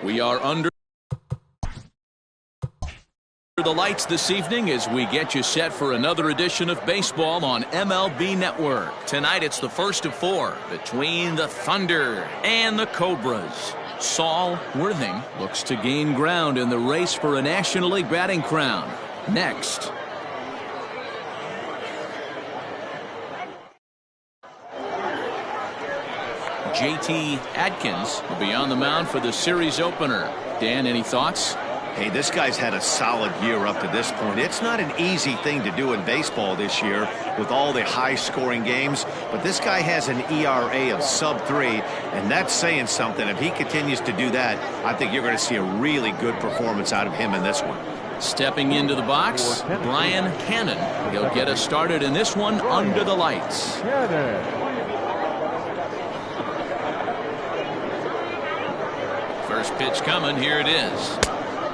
We are under the lights this evening as we get you set for another edition of baseball on MLB Network. Tonight it's the first of 4 between the Thunder and the Cobras. Saul Worthing looks to gain ground in the race for a National League batting crown. Next. JT Atkins will be on the mound for the series opener. Dan, any thoughts? Hey, this guy's had a solid year up to this point. It's not an easy thing to do in baseball this year with all the high-scoring games, but this guy has an ERA of sub-3, and that's saying something. If he continues to do that, I think you're going to see a really good performance out of him in this one. Stepping into the box, Brian Cannon. He'll get us started in this one under the lights. First pitch coming. Here it is.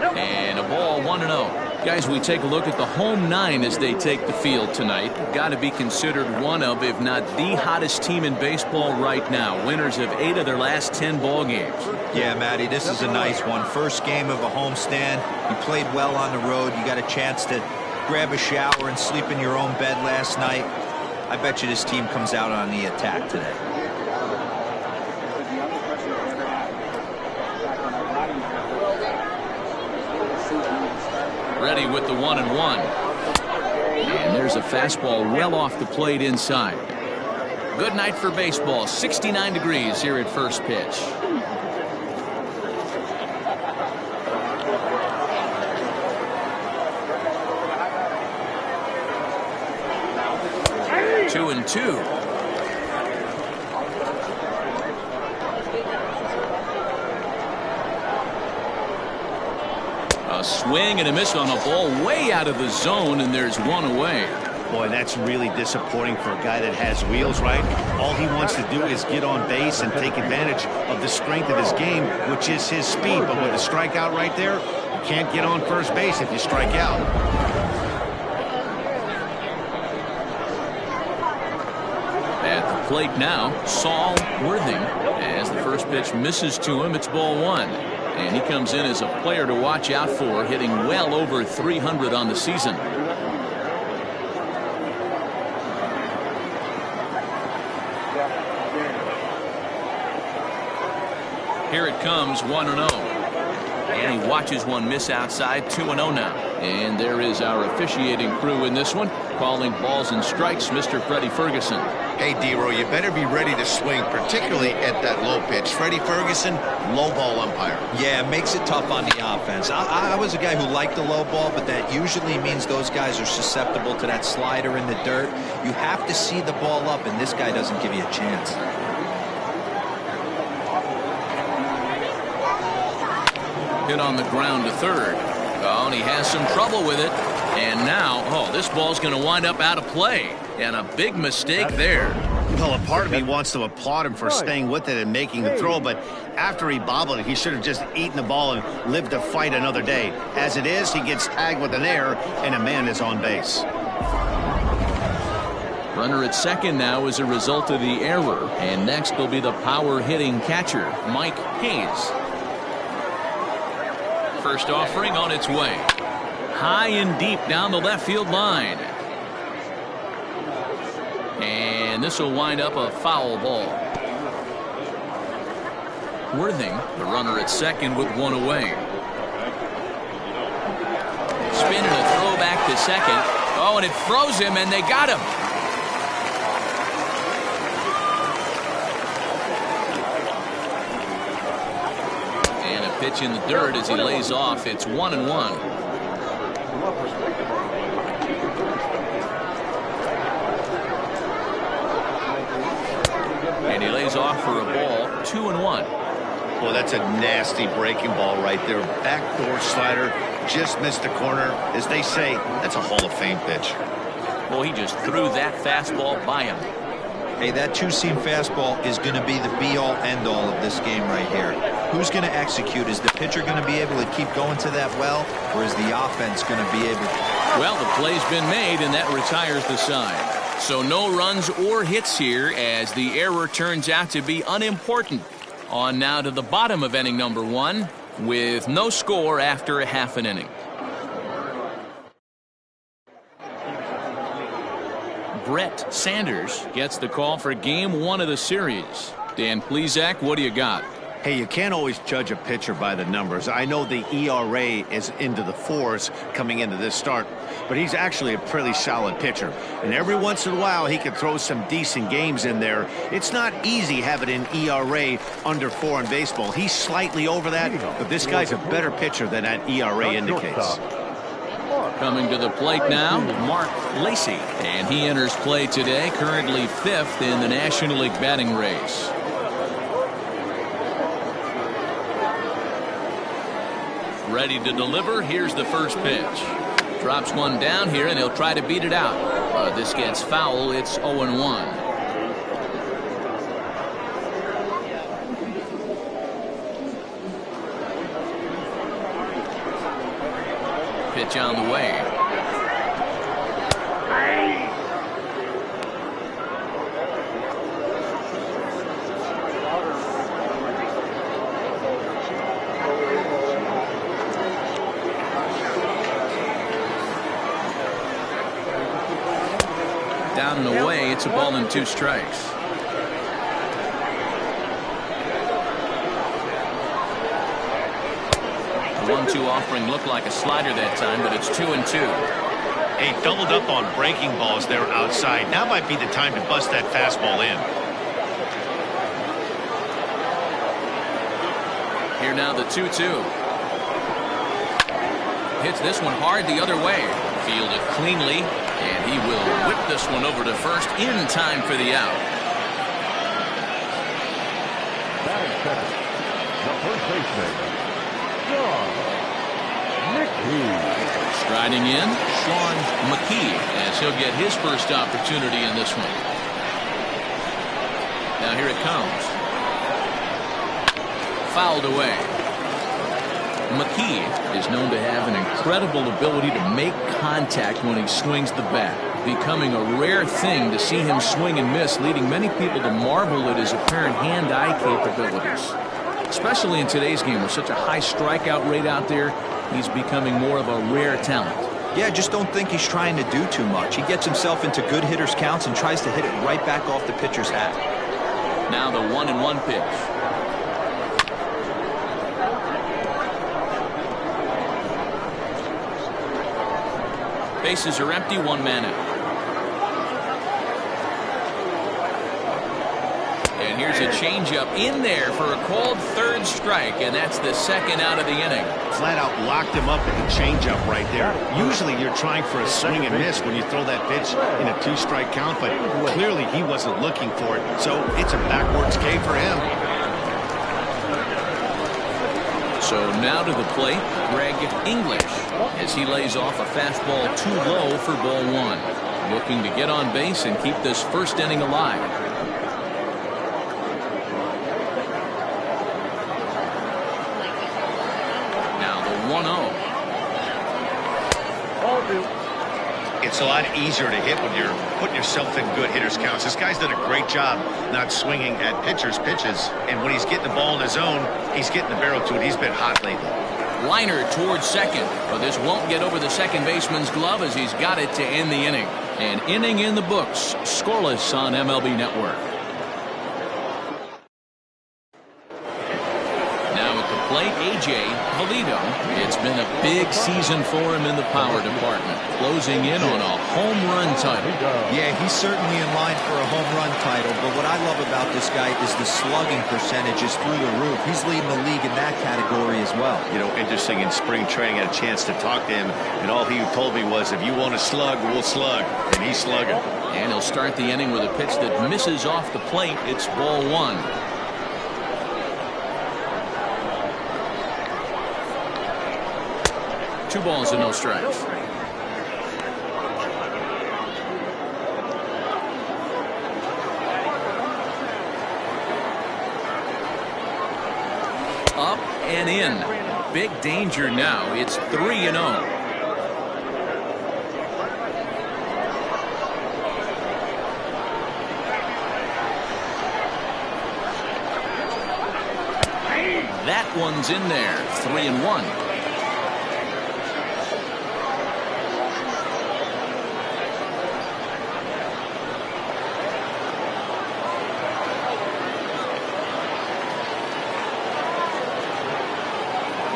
And a ball, 1-0. Guys, we take a look at the home 9 as they take the field tonight. Got to be considered one of, if not the hottest team in baseball right now. Winners of 8 of their last 10 ball games. Yeah, Matty, this is a nice one. First game of a homestand. You played well on the road. You got a chance to grab a shower and sleep in your own bed last night. I bet you this team comes out on the attack today. Ready with the 1-1. And there's a fastball well off the plate inside. Good night for baseball. 69 degrees here at first pitch. Two and two. A swing and a miss on a ball way out of the zone, and there's one away. Boy, that's really disappointing for a guy that has wheels, right? All he wants to do is get on base and take advantage of the strength of his game, which is his speed. But with a strikeout right there, you can't get on first base if you strike out. At the plate now, Saul Worthing. As the first pitch misses to him, it's ball 1. And he comes in as a player to watch out for, hitting well over 300 on the season. Here it comes, 1-0. And he watches one miss outside, 2-0 now. And there is our officiating crew in this one, calling balls and strikes, Mr. Freddie Ferguson. Hey, D-Row, you better be ready to swing, particularly at that low pitch. Freddie Ferguson, low ball umpire. Yeah, it makes it tough on the offense. I was a guy who liked the low ball, but that usually means those guys are susceptible to that slider in the dirt. You have to see the ball up, and this guy doesn't give you a chance. Hit on the ground to third. Oh, and he has some trouble with it. And now, this ball's going to wind up out of play. And a big mistake there. Well, a part of me wants to applaud him for staying with it and making the throw, but after he bobbled it, he should have just eaten the ball and lived to fight another day. As it is, he gets tagged with an error, and a man is on base. Runner at second now as a result of the error. And next will be the power-hitting catcher, Mike Hayes. First offering on its way. High and deep down the left field line. And this will wind up a foul ball. Worthing, the runner at second with one away. Spin and a throw back to second. Oh, and it froze him, and they got him. And a pitch in the dirt as he lays off. It's 1-1. And he lays off for a ball, 2-1. Well, that's a nasty breaking ball right there. Backdoor slider, just missed the corner. As they say, that's a Hall of Fame pitch. Well, he just threw that fastball by him. Hey, that two-seam fastball is going to be the be-all, end-all of this game right here. Who's going to execute? Is the pitcher going to be able to keep going to that well, or is the offense going to be able to? Well, the play's been made, and that retires the side. So no runs or hits here as the error turns out to be unimportant. On now to the bottom of inning number 1. with no score after a half an inning. Brett Sanders gets the call for game 1 of the series. Dan Plesac, what do you got? Hey, you can't always judge a pitcher by the numbers. I know the ERA is into the 4s coming into this start, but he's actually a pretty solid pitcher. And every once in a while, he can throw some decent games in there. It's not easy having an ERA under 4 in baseball. He's slightly over that, but this guy's a better pitcher than that ERA indicates. Coming to the plate now, Mark Lacy. And he enters play today, currently 5th in the National League batting race. Ready to deliver. Here's the first pitch. Drops one down here, and he'll try to beat it out. This gets foul. It's 0-1. Pitch on the way. Down and away. It's a ball and 2 strikes. The 1-2 offering looked like a slider that time, but it's 2-2. Hey, doubled up on breaking balls there outside. Now might be the time to bust that fastball in. Here now the 2-2. Hits this one hard the other way. Fielded cleanly, and he will whip this one over to first in time for the out. Batting second, the first baseman, Shawn Mckee. Striding in, Shawn Mckee, as he'll get his first opportunity in this one. Now here it comes. Fouled away. Mckee is known to have an incredible ability to make contact when he swings the bat, becoming a rare thing to see him swing and miss, leading many people to marvel at his apparent hand-eye capabilities. Especially in today's game with such a high strikeout rate out there, he's becoming more of a rare talent. Yeah, just don't think he's trying to do too much. He gets himself into good hitters' counts and tries to hit it right back off the pitcher's hat. Now the 1-1 pitch. Bases are empty, 1 man out. And here's a changeup in there for a called 3rd strike, and that's the 2nd out of the inning. Flat out locked him up with a changeup right there. Usually you're trying for a swing and miss when you throw that pitch in a 2-strike count, but clearly he wasn't looking for it, so it's a backwards K for him. So now to the plate, Greg English, as he lays off a fastball too low for ball 1. Looking to get on base and keep this first inning alive. Now the 1-0. It's a lot easier to hit when you're putting yourself in good hitters' counts. This guy's done a great job not swinging at pitchers' pitches. And when he's getting the ball in his zone, he's getting the barrel to it. He's been hot lately. Liner towards second, but this won't get over the second baseman's glove as he's got it to end the inning. An inning in the books, scoreless on MLB Network. Now at the plate, A.J. Bolito. It's been a big season for him in the power department, closing in on a home run title. Yeah, he's certainly in line for a home run title, but what I love about this guy is the slugging percentage is through the roof. He's leading the league in that category as well. You know, interesting, in spring training, I had a chance to talk to him, and all he told me was, if you want to slug, we'll slug, and he's slugging. And he'll start the inning with a pitch that misses off the plate. It's ball 1. 2 balls and no strikes. Up and in. Big danger now. It's 3-0. That one's in there, 3-1.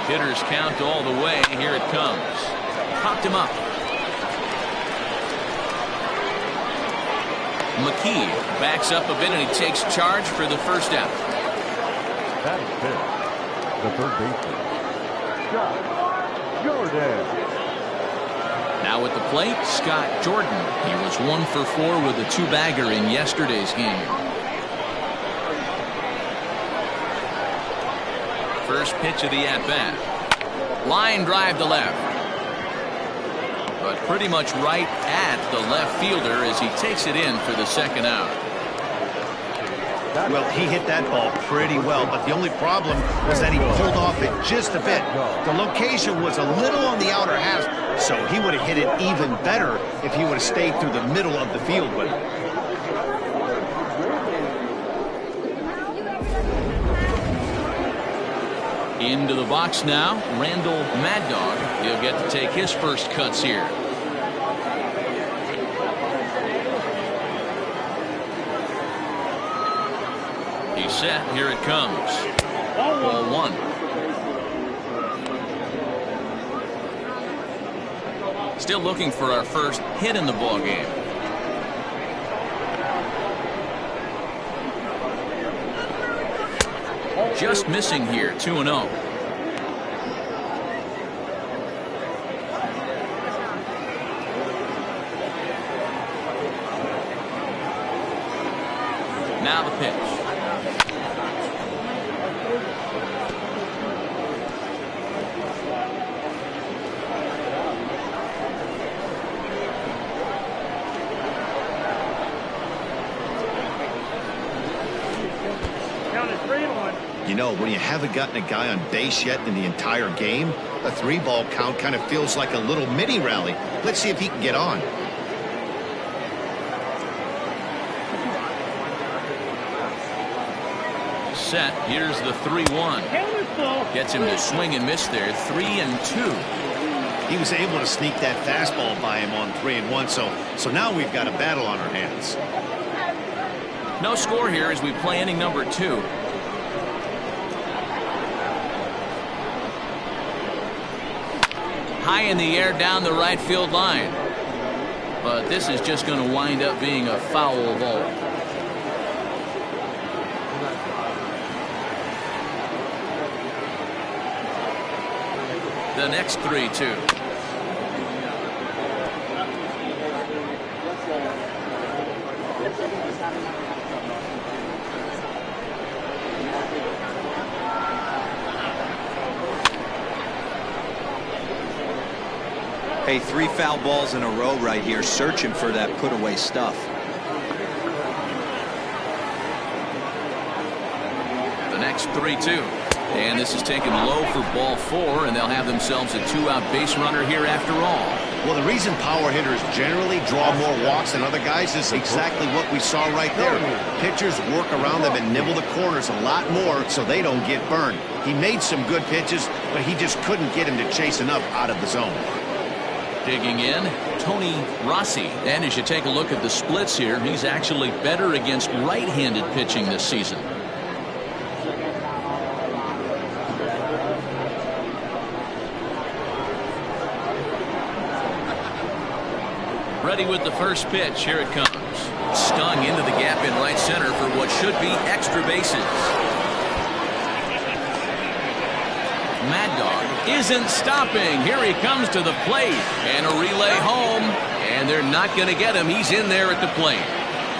Hitters count all the way. Here it comes. Popped him up. Mckee backs up a bit and he takes charge for the first out. That is pitch. The third baseman, Scott Jordan. Now at the plate, Scott Jordan. He was 1 for 4 with a 2-bagger in yesterday's game. First pitch of the at-bat. Line drive to left. But pretty much right at the left fielder as he takes it in for the second out. Well, he hit that ball pretty well, but the only problem was that he pulled off it just a bit. The location was a little on the outer half, so he would have hit it even better if he would have stayed through the middle of the field with it. Into the box now, Randall Mad Dog. He'll get to take his first cuts here. He's set. Here it comes. Ball 1. Still looking for our first hit in the ball game. Just missing here, 2-0. Now the pitch. You know, when you haven't gotten a guy on base yet in the entire game, a 3-ball count kind of feels like a little mini rally. Let's see if he can get on. Set. Here's the 3-1. Gets him to swing and miss there. 3-2. He was able to sneak that fastball by him on 3-1, so now we've got a battle on our hands. No score here as we play inning number 2. High in the air down the right field line. But this is just going to wind up being a foul ball. The next 3-2. Hey, 3 foul balls in a row right here, searching for that put-away stuff. The next 3-2. And this is taken low for ball 4, and they'll have themselves a 2-out base runner here after all. Well, the reason power hitters generally draw more walks than other guys is exactly what we saw right there. Pitchers work around them and nibble the corners a lot more so they don't get burned. He made some good pitches, but he just couldn't get him to chase enough out of the zone. Digging in, Tony Rossi. And as you take a look at the splits here, he's actually better against right-handed pitching this season. Ready with the first pitch. Here it comes. Stung into the gap in right center for what should be extra bases. Mad Dog isn't stopping. Here he comes to the plate. And a relay home. And they're not going to get him. He's in there at the plate.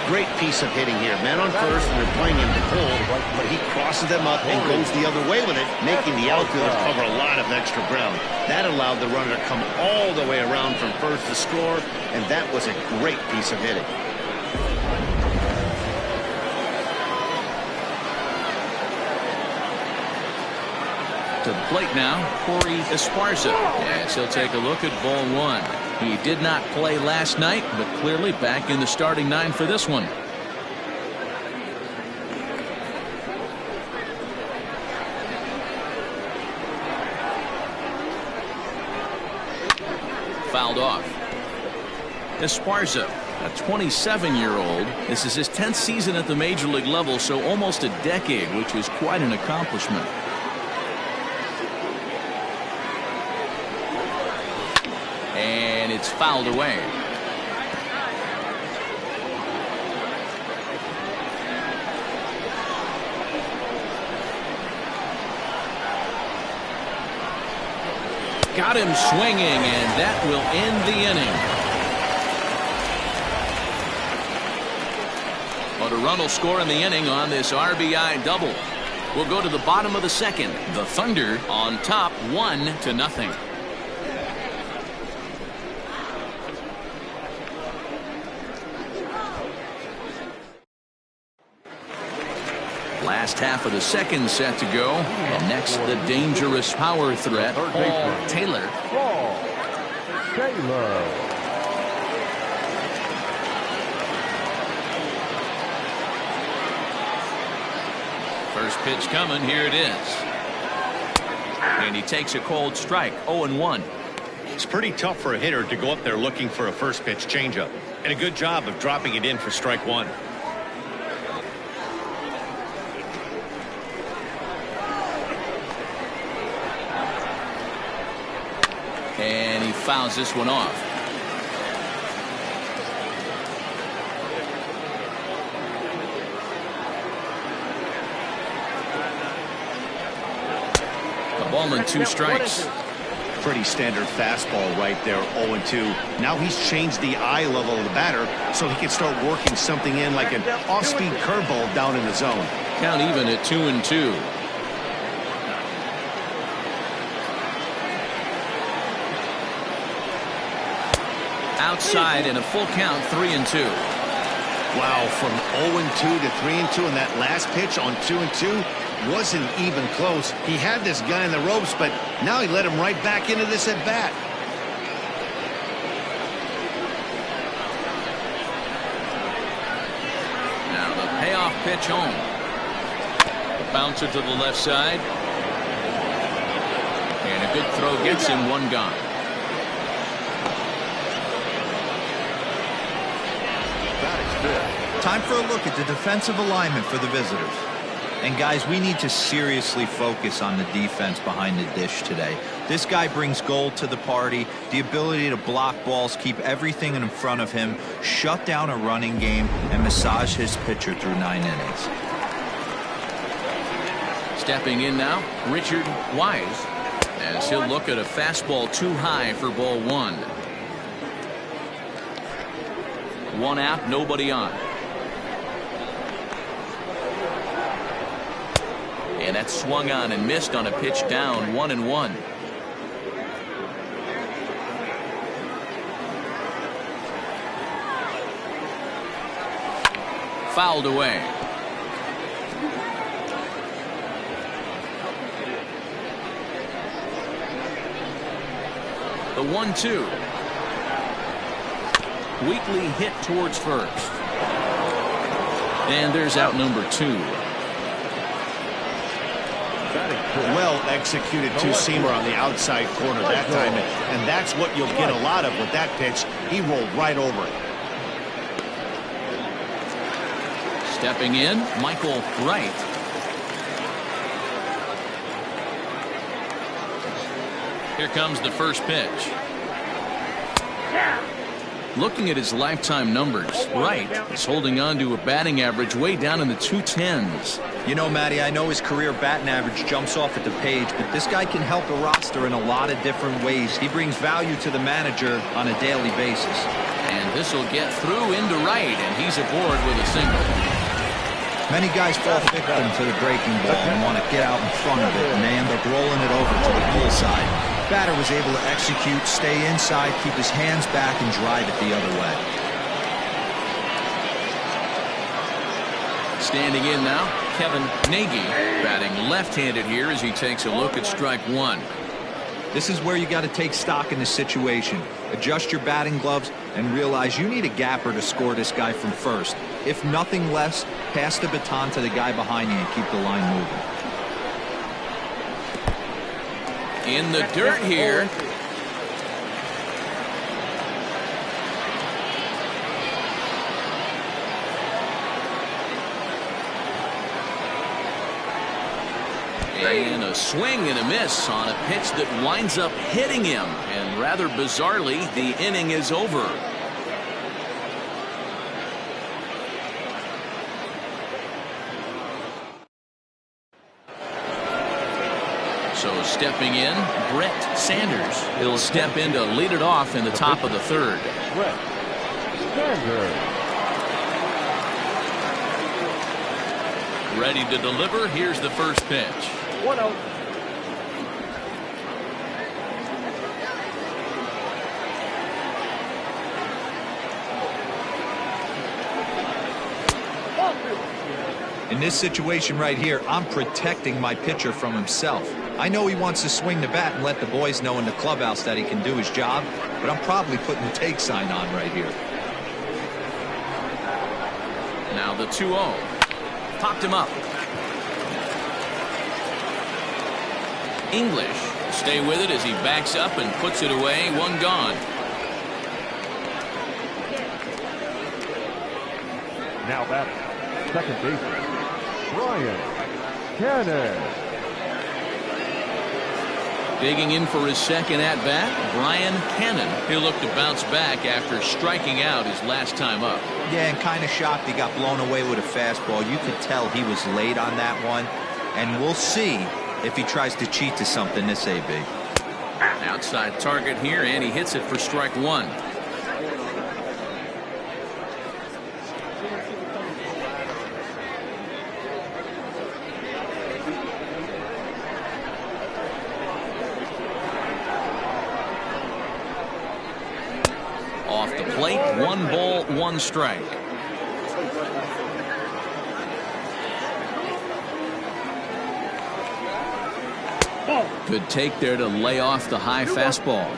Great piece of hitting here. Man on first, and they're playing him pull, but he crosses them up and goes the other way with it, making the outfielders cover a lot of extra ground. That allowed the runner to come all the way around from first to score, and that was a great piece of hitting. To the plate now, Cory Esparza. As he'll take a look at ball 1. He did not play last night, but clearly back in the starting 9 for this one. fouled off. Esparza, a 27-year-old. This is his 10th season at the major league level, so almost a decade, which was quite an accomplishment. And it's fouled away. Got him swinging, and that will end the inning. But a run will score in the inning on this RBI double. We'll go to the bottom of the second. The Thunder on top 1-0. Last half of the second set to go. And next, the dangerous power threat, Paul Taylor. First pitch coming. Here it is. And he takes a cold strike. 0-1. It's pretty tough for a hitter to go up there looking for a first pitch changeup. And a good job of dropping it in for strike one. And he fouls this one off. A ball and 2 strikes. Pretty standard fastball right there, 0-2. Now he's changed the eye level of the batter so he can start working something in like an off-speed curveball down in the zone. Count even at 2-2. Outside in a full count, 3-2. Wow, from 0-2 to 3-2, and that last pitch on 2-2 wasn't even close. He had this guy in the ropes, but now he let him right back into this at bat. Now the payoff pitch home. The bouncer to the left side. And a good throw gets him, 1 gone. Time for a look at the defensive alignment for the visitors. And guys, we need to seriously focus on the defense behind the dish today. This guy brings gold to the party, the ability to block balls, keep everything in front of him, shut down a running game, and massage his pitcher through 9 innings. Stepping in now, Richard Wise, as he'll look at a fastball too high for ball 1. 1 out, nobody on. And that swung on and missed on a pitch down, 1-1. Fouled away. The 1-2. Weakly hit towards first. And there's out number 2. Well executed two-seamer on the outside corner that time, and that's what you'll get a lot of with that pitch. He rolled right over it. Stepping in, Michael Wright. Here comes the first pitch. Looking at his lifetime numbers, Wright is holding on to a batting average way down in the 210s. You know, Matty, I know his career batting average jumps off at the page, but this guy can help a roster in a lot of different ways. He brings value to the manager on a daily basis. And this will get through into Wright, and he's aboard with a single. Many guys fall victim to the breaking ball and want to get out in front of it, and they end up rolling it over to the bullseye. Batter was able to execute, stay inside, keep his hands back, and drive it the other way. Standing in now, Kevin Nagy, batting left-handed here as he takes a look at strike 1. This is where you got to take stock in the situation. Adjust your batting gloves and realize you need a gapper to score this guy from first. If nothing less, pass the baton to the guy behind you and keep the line moving. In the dirt here. And a swing and a miss on a pitch that winds up hitting him. And rather bizarrely, the inning is over. So stepping in, Brett Sanders. He'll step in to lead it off in the top of the third. Brett Sanders. Ready to deliver. Here's the first pitch. 1-0. In this situation right here, I'm protecting my pitcher from himself. I know he wants to swing the bat and let the boys know in the clubhouse that he can do his job, but I'm probably putting the take sign on right here. Now the 2-0. Popped him up. English stay with it as he backs up and puts it away. One gone. Now batting, second baseman, Brian Cannon. Digging in for his second at-bat, Brian Cannon. He'll look to bounce back after striking out his last time up. Yeah, and kind of shocked he got blown away with a fastball. You could tell he was late on that one, and we'll see if he tries to cheat to something this AB. Outside target here, and he hits it for strike one. Off the plate, 1 ball, 1 strike. Good take there to lay off the high fastball.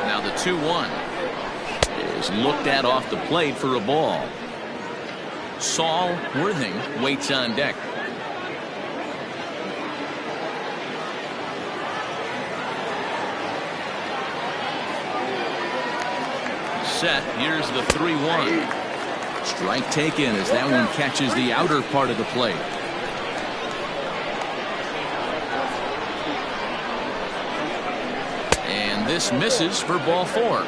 Now the 2-1 is looked at off the plate for a ball. Saul Worthing waits on deck. Set. Here's the 3-1. Strike taken as that one catches the outer part of the plate. And this misses for ball 4.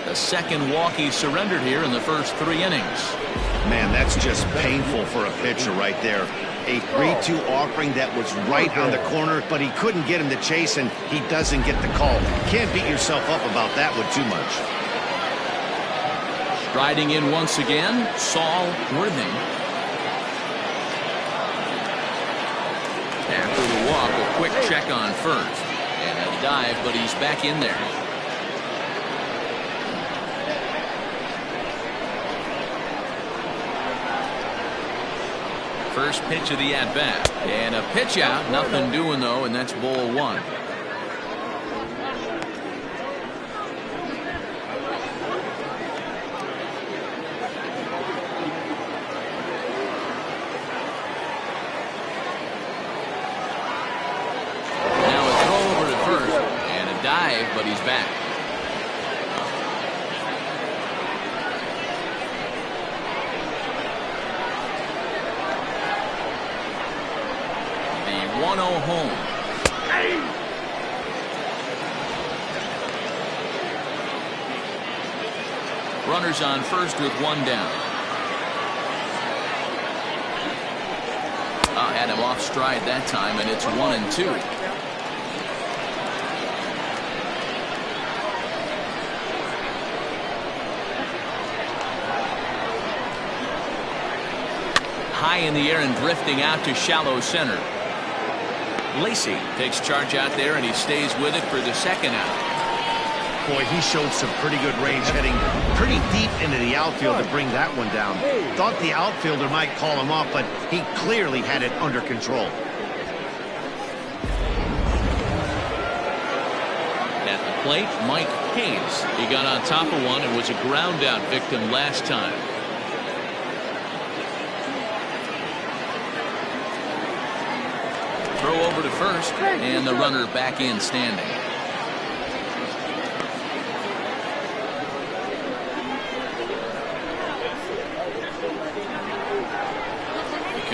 The second walk he surrendered here in the first 3 innings. Man, that's just painful for a pitcher right there. A 3-2 offering that was right on the corner, but he couldn't get him to chase, and he doesn't get the call. Can't beat yourself up about that one too much. Riding in once again, Saul Worthing. After the walk, a quick check on first. And a dive, but he's back in there. First pitch of the at-bat. And a pitch out. Nothing doing, though, and that's ball 1. But he's back. The 1-0 home. Runners on first with 1 down. Had him off stride that time, and it's 1-2. High in the air and drifting out to shallow center. Lacy takes charge out there, and he stays with it for the second out. Boy, he showed some pretty good range, heading pretty deep into the outfield to bring that one down. Thought the outfielder might call him off, but he clearly had it under control. At the plate, Mike Hayes. He got on top of one and was a ground out victim last time. Throw over to first, and the runner back in standing.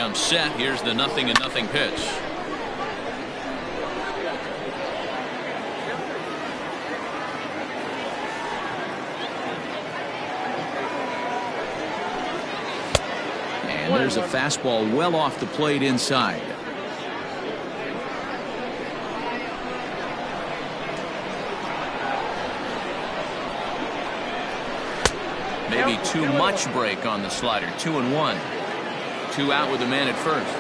comes set. Here's the 0-0 pitch. And there's a fastball well off the plate inside. Maybe too much break on the slider. 2-1. 2 out with the man at first.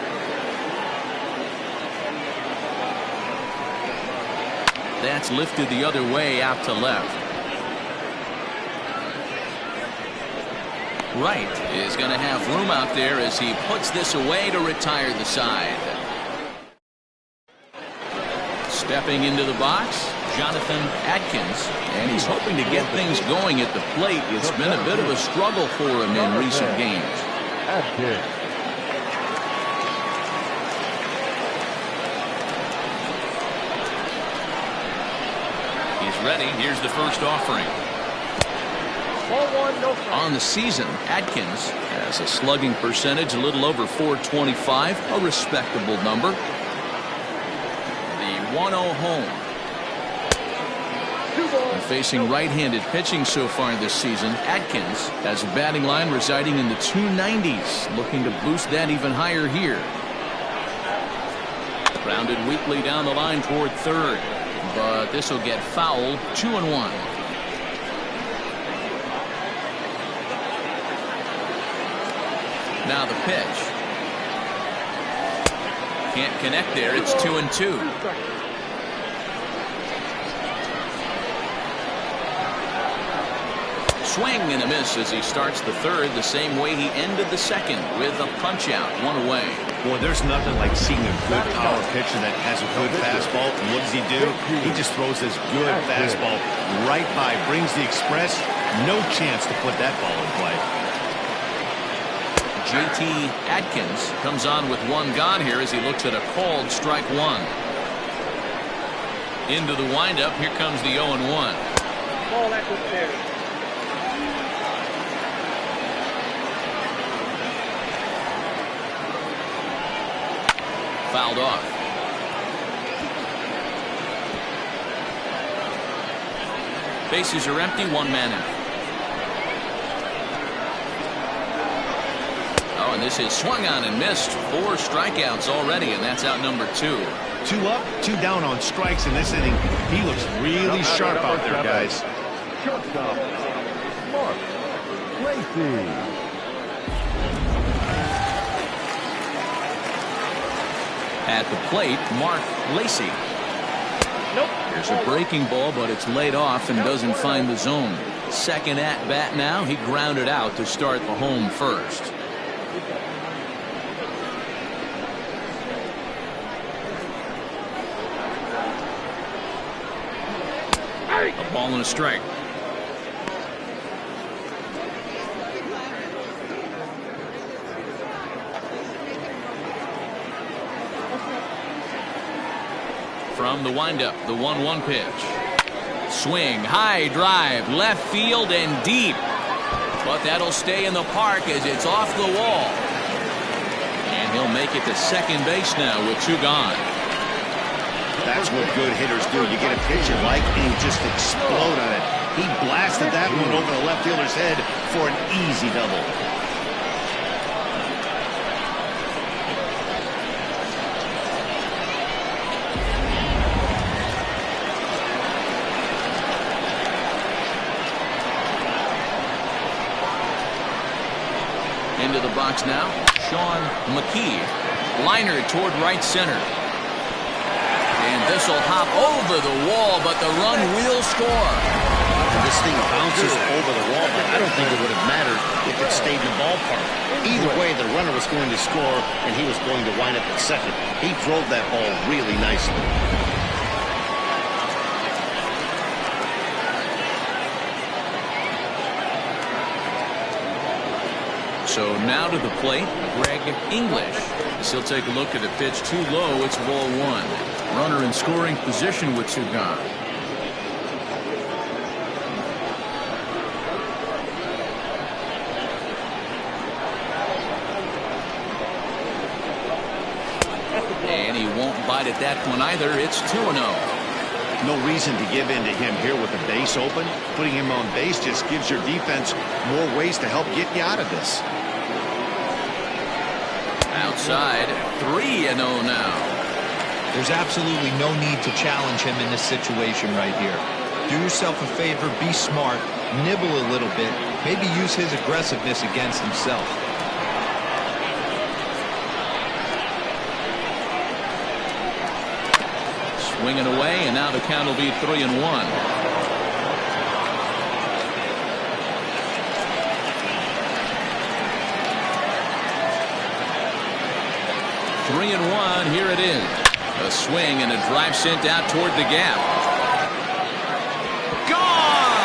That's lifted the other way out to left. Wright is going to have room out there as he puts this away to retire the side. Stepping into the box, Jonathan Atkins, and he's hoping to get things going at the plate. It's been a bit of a struggle for him in recent games. He's ready. Here's the first offering. On the season, Atkins has a slugging percentage a little over .425, a respectable number. The 1-0 home. And facing right-handed pitching so far this season, Atkins has a batting line residing in the 290s, looking to boost that even higher here. Grounded weakly down the line toward third, but this will get fouled. 2-1. Now the pitch. Can't connect there. It's 2-2. Swing and a miss as he starts the third the same way he ended the second, with a punch out, 1 away. Boy, there's nothing like seeing a good power pitcher that has a good fastball. And what does he do? He just throws this good fastball right by, brings the express. No chance to put that ball in play. JT Atkins comes on with 1 gone here as he looks at a called strike 1. Into the windup. Here comes the 0-1. Ball at the stairs. Fouled off. Bases are empty. 1 man out. Oh, and this is swung on and missed. 4 strikeouts already, and that's out number 2. 2 up, 2 down on strikes in this inning. He looks really sharp out there, guys. Shortstop, Lacy. At the plate, Lacy. Nope. Here's a breaking ball, but it's laid off and doesn't find the zone. Second at bat now. He grounded out to start the home first. A ball and a strike. From the windup, the 1-1 pitch. Swing, high drive, left field and deep. But that'll stay in the park as it's off the wall. And he'll make it to second base now with 2 gone. That's what good hitters do. You get a pitch you like and you just explode on it. He blasted that one over the left fielder's head for an easy double. Into the box now, Shawn Mckee. Liner toward right center. And this will hop over the wall, but the run will score. This thing bounces over the wall, but I don't think it would have mattered if it stayed in the ballpark. Either way, the runner was going to score, and he was going to wind up at second. He drove that ball really nicely. So now to the plate, Greg English. As he'll take a look at a pitch too low. It's ball 1. Runner in scoring position with 2 gone. satisfied at that point either. It's 2-0. No reason to give in to him here with the base open. Putting him on base just gives your defense more ways to help get you out of this. Outside, 3-0 now. There's absolutely no need to challenge him in this situation right here. Do yourself a favor, be smart, nibble a little bit, maybe use his aggressiveness against himself. Swinging away, and now the count will be 3-1. 3-1, here it is. A swing and a drive sent out toward the gap. Gone!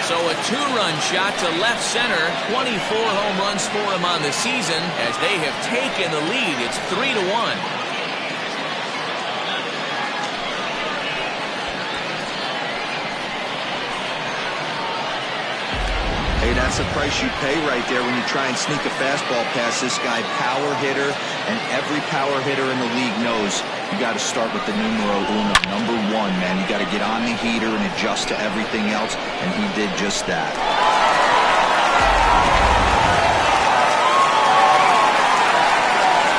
So a two-run shot to left center. 24 home runs for him on the season. As they have taken the lead, it's 3-1. Hey, that's the price you pay right there when you try and sneak a fastball past this guy. Power hitter, and every power hitter in the league knows you got to start with the numero uno, number one, man. You got to get on the heater and adjust to everything else, and he did just that.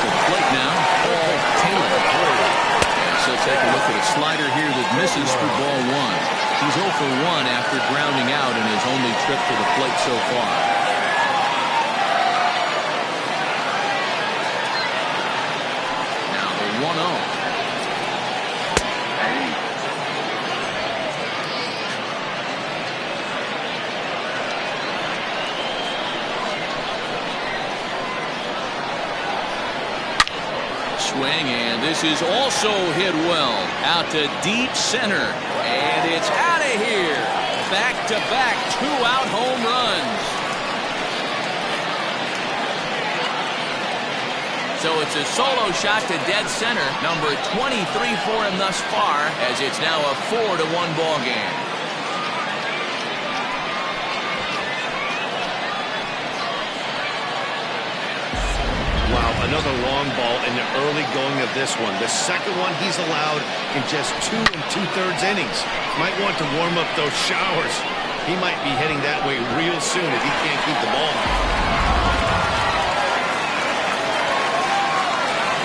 To the plate now, Paul Taylor. And so take a look at a slider here that misses for ball one. He's 0 for 1 after grounding out in his only trip to the plate so far. Now the 1-0. Swing, and this is also hit well. Out to deep center. And it's out of here. Back-to-back two-out home runs. So it's a solo shot to dead center. Number 23 for him thus far, as it's now a 4-1 ball game. Wow, another long ball in the early going of this one. The second one he's allowed in just 2 2/3 innings. Might want to warm up those showers. He might be heading that way real soon if he can't keep the ball.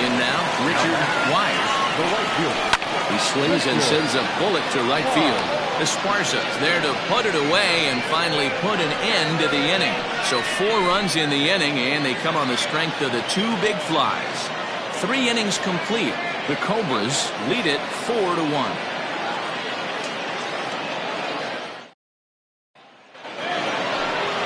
In now, Richard Wright. The right fielder. He swings and sends a bullet to right field. Esparza there to put it away and finally put an end to the inning. So 4 runs in the inning, and they come on the strength of the 2 big flies. 3 innings complete. The Cobras lead it 4-1.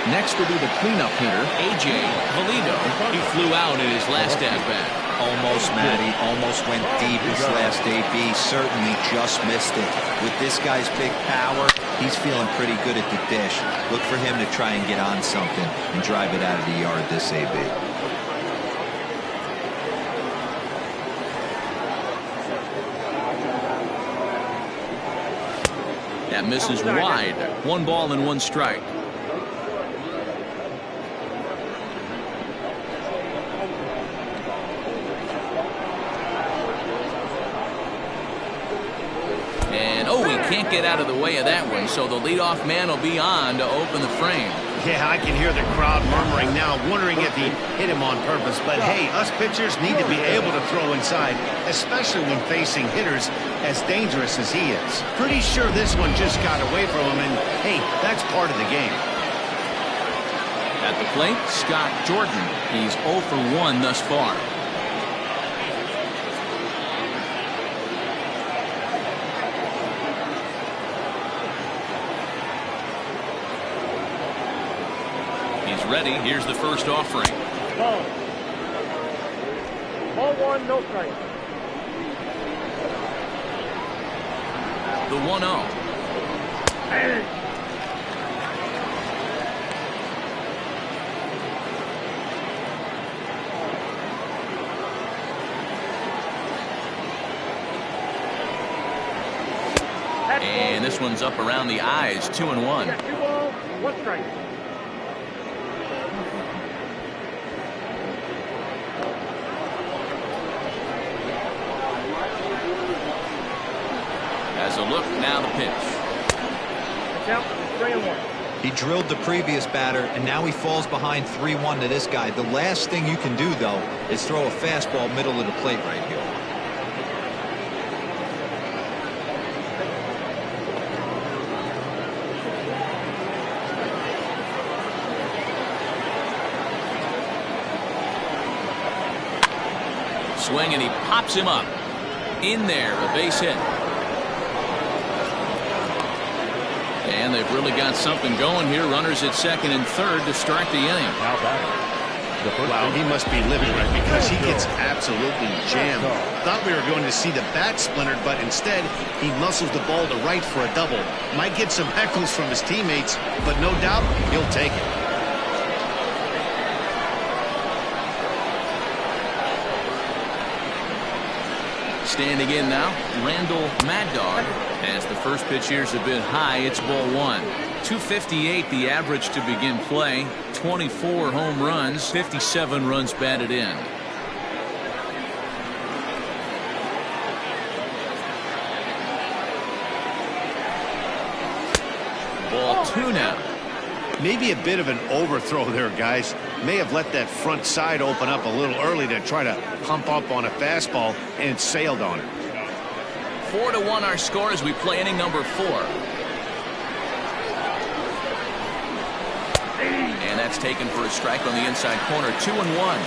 Next will be the cleanup hitter, A.J. Bolito. He flew out in his last at-bat. Almost, Matty. Almost went deep his last AB. Certainly just missed it. With this guy's big power, he's feeling pretty good at the dish. Look for him to try and get on something and drive it out of the yard this AB. That misses wide. 1 ball and 1 strike. Can't get out of the way of that one, so the leadoff man will be on to open the frame. Yeah, I can hear the crowd murmuring now, wondering if he hit him on purpose. But hey, us pitchers need to be able to throw inside, especially when facing hitters as dangerous as he is. Pretty sure this one just got away from him, and hey, that's part of the game. At the plate, Scott Jordan. He's 0 for 1 thus far. Ready. Here's the first offering. Ball. Ball 1, no strike. The 1-0. And this one's up around the eyes. 2-1. 2 balls, 1 strike. a look. Now the pitch. Watch out. 3-1. He drilled the previous batter, and now he falls behind 3-1 to this guy. The last thing you can do, though, is throw a fastball middle of the plate right here. Swing, and he pops him up. In there, a base hit. And they've really got something going here. Runners at second and third to start the inning. Wow, he must be living right because he gets absolutely jammed. Thought we were going to see the bat splintered, but instead he muscles the ball to right for a double. Might get some heckles from his teammates, but no doubt he'll take it. Standing in now, Randall Mad Dog. As the first pitch here's a bit high, it's ball one. 258 the average to begin play. 24 home runs, 57 runs batted in. Ball two now. Maybe a bit of an overthrow there, guys. May have let that front side open up a little early to try to pump up on a fastball, and it sailed on it. 4-1 our score as we play inning number 4. And that's taken for a strike on the inside corner. 2-1.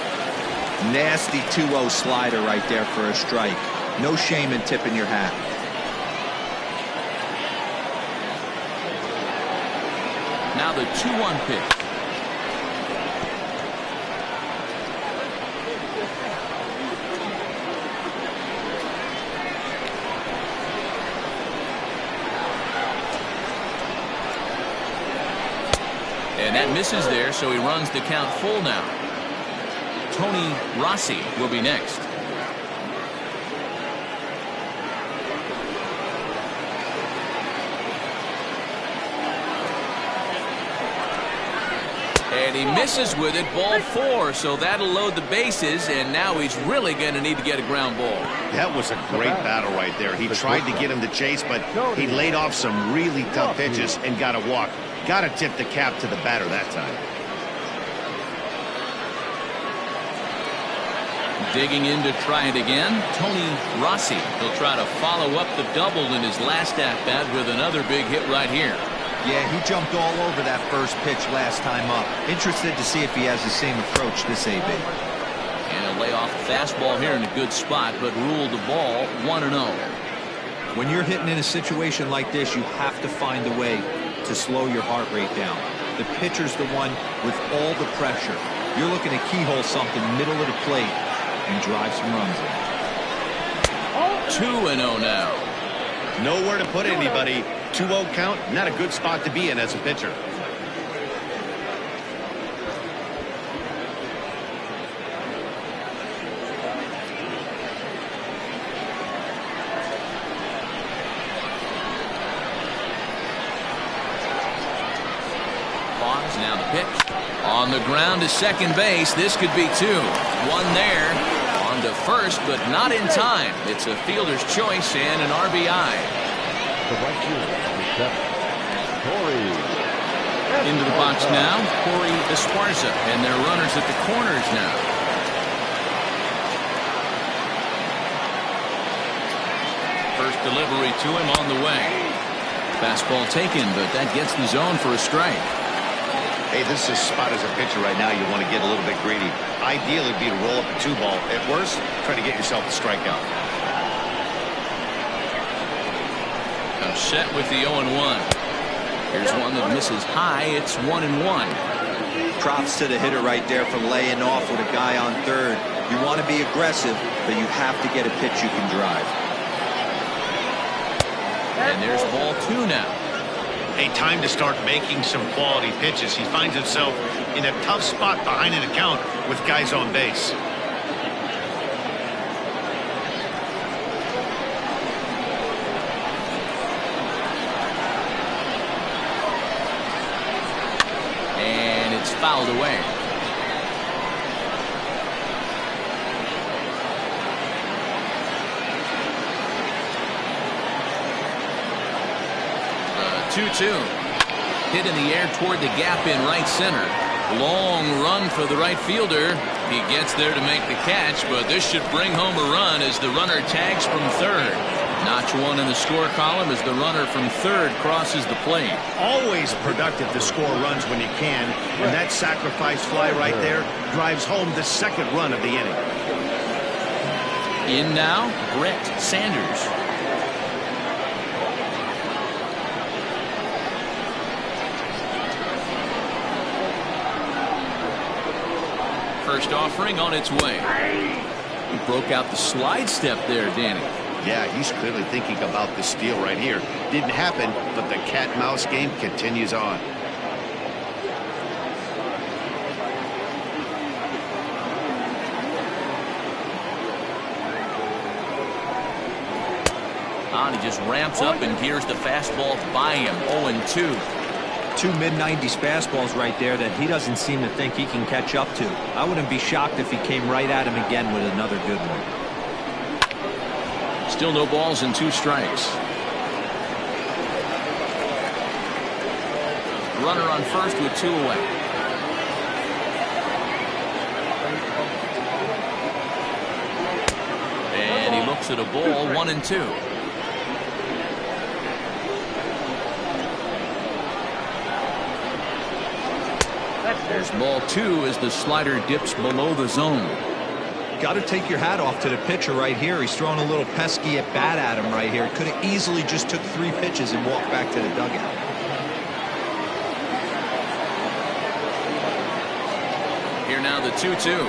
Nasty 2-0 slider right there for a strike. No shame in tipping your hat. Now the 2-1 pitch. And that misses there, so he runs the count full now. Tony Rossi will be next. And he misses with it, ball 4, so that'll load the bases, and now he's really going to need to get a ground ball. That was a great battle right there. He tried to get him to chase, but he laid off some really tough pitches and got a walk. Got to tip the cap to the batter that time. Digging in to try it again, Tony Rossi. He'll try to follow up the double in his last at-bat with another big hit right here. Yeah, he jumped all over that first pitch last time up. Interested to see if he has the same approach this AB. And he'll lay off the fastball here in a good spot, but ruled the ball 1-0. When you're hitting in a situation like this, you have to find a way to slow your heart rate down. The pitcher's the one with all the pressure. You're looking to keyhole something middle of the plate and drive some runs in. 2-0 now. Nowhere to put anybody. 2-0 count, not a good spot to be in as a pitcher. Pause, now the pitch. On the ground to second base. This could be 2. One there. On to first, but not in time. It's a fielder's choice and an RBI. The right fielder, Cory. Into the box now, Cory Esparza, and their runners at the corners now. First delivery to him on the way. Fastball taken, but that gets the zone for a strike. Hey, this is a spot as a pitcher right now. You want to get a little bit greedy. Ideally, it'd be to roll up a 2-ball. At worst, try to get yourself a strikeout. Set with the 0-1. Here's one that misses high. It's 1-1. Props to the hitter right there for laying off with a guy on third. You want to be aggressive, but you have to get a pitch you can drive. And there's ball 2 now. Hey, time to start making some quality pitches. He finds himself in a tough spot behind an account with guys on base. Fouled away. 2-2. Hit in the air toward the gap in right center. Long run for the right fielder. He gets there to make the catch, but this should bring home a run as the runner tags from third. Notch one in the score column as the runner from third crosses the plate. Always productive to score runs when you can, and that sacrifice fly right there drives home the second run of the inning. In now, Brett Sanders. First offering on its way. He broke out the slide step there, Danny. Yeah, he's clearly thinking about the steal right here. Didn't happen, but the cat-mouse game continues on. He just ramps up and gears the fastball by him. 0-2. Two mid-90s fastballs right there that he doesn't seem to think he can catch up to. I wouldn't be shocked if he came right at him again with another good one. Still no balls and 2 strikes. Runner on first with 2 away. And he looks at a ball, 1-2. There's ball 2 as the slider dips below the zone. Got to take your hat off to the pitcher right here. He's throwing a little pesky at bat at him right here. Could have easily just took 3 pitches and walked back to the dugout. Here now the 2-2.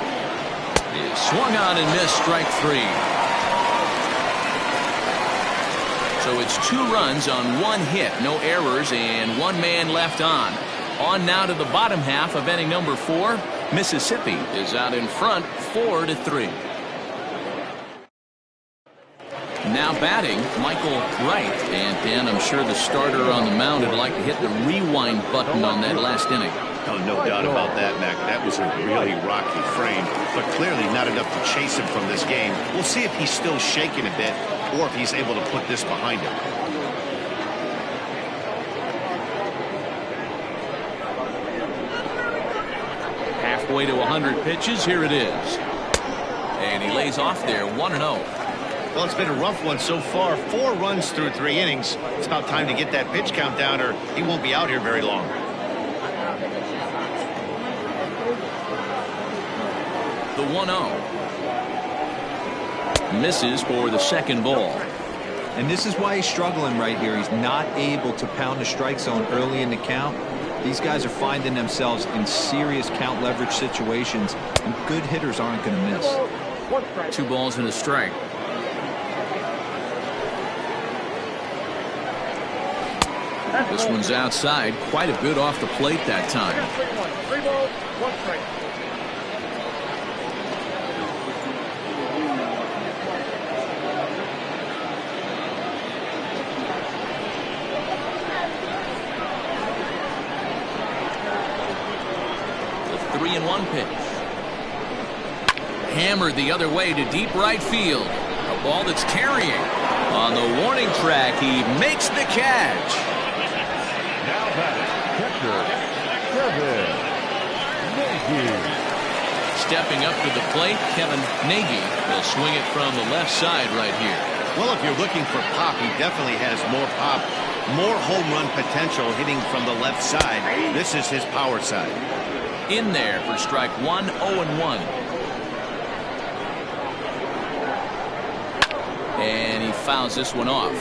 Is swung on and missed, strike 3. So it's 2 runs on 1 hit, no errors, and 1 man left on. On now to the bottom half of inning number 4. Mississippi is out in front 4-3. Now batting, Michael Wright. And Dan, I'm sure the starter on the mound would like to hit the rewind button on that last inning. Oh, no doubt about that, Mac. That was a really rocky frame, but clearly not enough to chase him from this game. We'll see if he's still shaking a bit or if he's able to put this behind him. Halfway to 100 pitches, here it is. And he lays off there, 1-0. Well, it's been a rough one so far. 4 runs through 3 innings. It's about time to get that pitch count down or he won't be out here very long. The 1-0. Misses for the second ball. And this is why he's struggling right here. He's not able to pound the strike zone early in the count. These guys are finding themselves in serious count leverage situations, and good hitters aren't going to miss. 2 balls and a strike. This one's outside, quite a bit off the plate that time. 3 balls, 1 strike. The 3-1 pitch. Hammered the other way to deep right field. A ball that's carrying. On the warning track, he makes the catch. Now batting, catcher, Nagy. Stepping up to the plate, Kevin Nagy will swing it from the left side right here. Well, if you're looking for pop, he definitely has more pop, more home run potential hitting from the left side. This is his power side. In there for strike 1, 0-1. And he fouls this one off.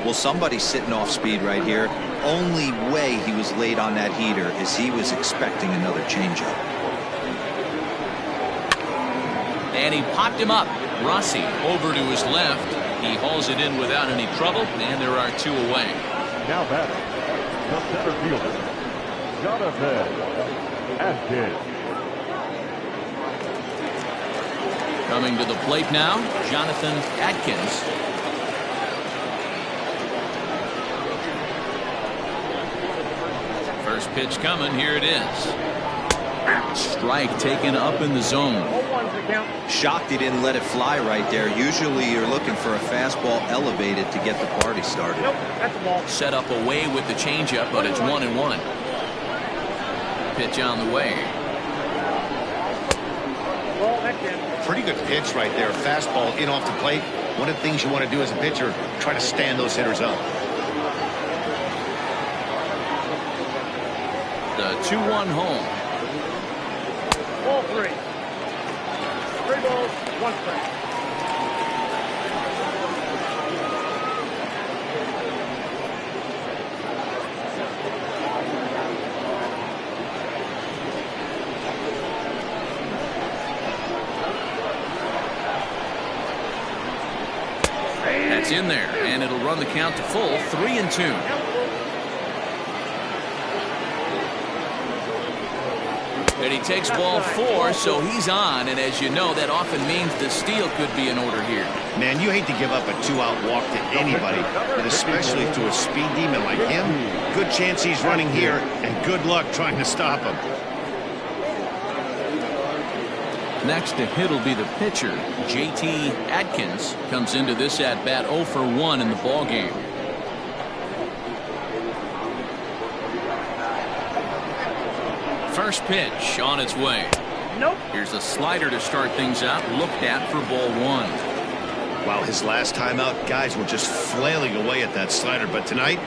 Well, somebody's sitting off speed right here. Only way he was late on that heater is he was expecting another changeup. And he popped him up. Rossi over to his left. He hauls it in without any trouble, and there are 2 away. Now batting, the center fielder, Jonathan Atkins. Coming to the plate now, Jonathan Atkins. First pitch coming, here it is. Strike taken up in the zone. count. Shocked he didn't let it fly right there. Usually you're looking for a fastball elevated to get the party started. Nope, that's a ball. Set up away with the changeup, but it's 1-1. Pitch on the way. Ball, that's in. Pretty good pitch right there. Fastball in off the plate. One of the things you want to do as a pitcher, try to stand those hitters up. The 2-1 home. Ball 3. 3 balls, 1 strike. That's in there, and it'll run the count to full, 3-2. And he takes ball 4, so he's on, and as you know, that often means the steal could be in order here. Man, you hate to give up a 2-out walk to anybody, but especially to a speed demon like him. Good chance he's running here, and good luck trying to stop him. Next to hit will be the pitcher. JT Atkins comes into this at bat 0 for 1 in the ball game. First pitch on its way. Nope. Here's a slider to start things out. Looked at for ball 1. Wow, his last time out, guys were just flailing away at that slider, but tonight,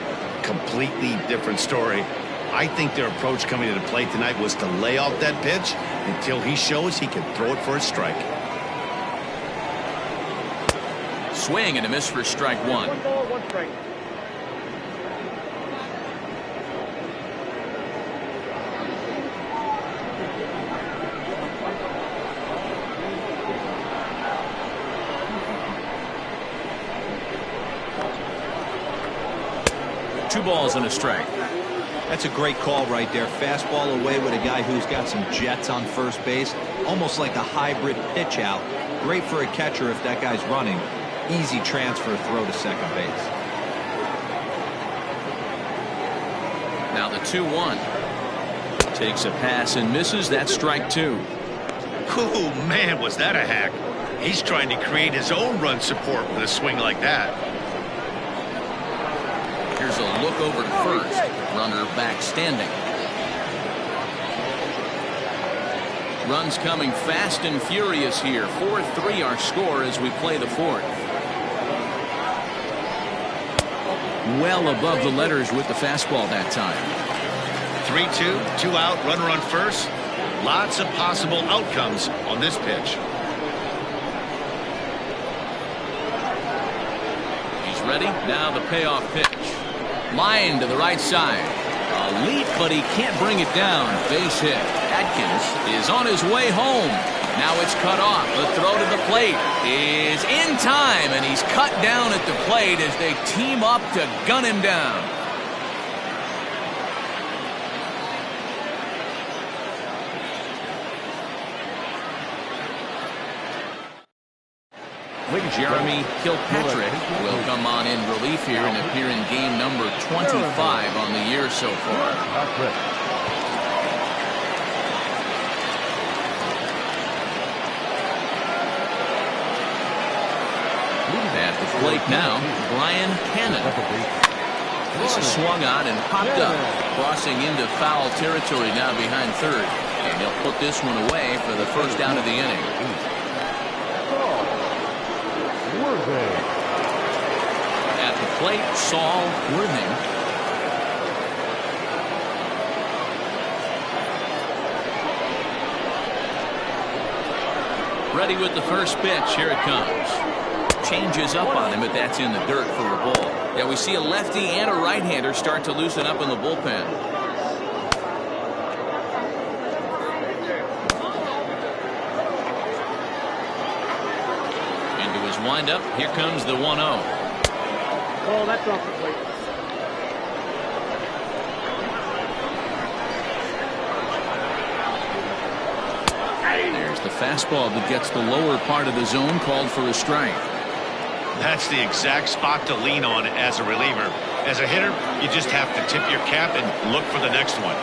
completely different story. I think their approach coming to the plate tonight was to lay off that pitch until he shows he can throw it for a strike. Swing and a miss for strike 1. 1 ball, 1 strike. Two balls and a strike. That's a great call right there. Fastball away with a guy who's got some jets on first base. Almost like a hybrid pitch out. Great for a catcher if that guy's running. Easy transfer throw to second base. Now the 2-1. Takes a pass and misses. That's strike 2. Oh, man, was that a hack. He's trying to create his own run support with a swing like that. Here's a look over to first. Runner back standing. Runs coming fast and furious here. 4-3 our score as we play the 4th. Well above the letters with the fastball that time. 3-2, 2 out, runner on first. Lots of possible outcomes on this pitch. He's ready. Now the payoff pitch. Line to the right side. A leap, but he can't bring it down. Base hit. Atkins is on his way home. Now it's cut off. The throw to the plate is in time, and he's cut down at the plate as they team up to gun him down. Jeremy Kilpatrick will come on in relief here and appear in game number 25 on the year so far. At the plate now, Brian Cannon. This is swung on and popped up, crossing into foul territory now behind third. And he'll put this one away for the first out of the inning. At the plate, Saul Worthing. Ready with the first pitch. Here it comes. Changes up on him, but that's in the dirt for a ball. Yeah, we see a lefty and a right-hander start to loosen up in the bullpen. Wind up. Here comes the 1-0. Oh, that's off the plate. There's the fastball that gets the lower part of the zone, called for a strike. That's the exact spot to lean on as a reliever. As a hitter, you just have to tip your cap and look for the next one.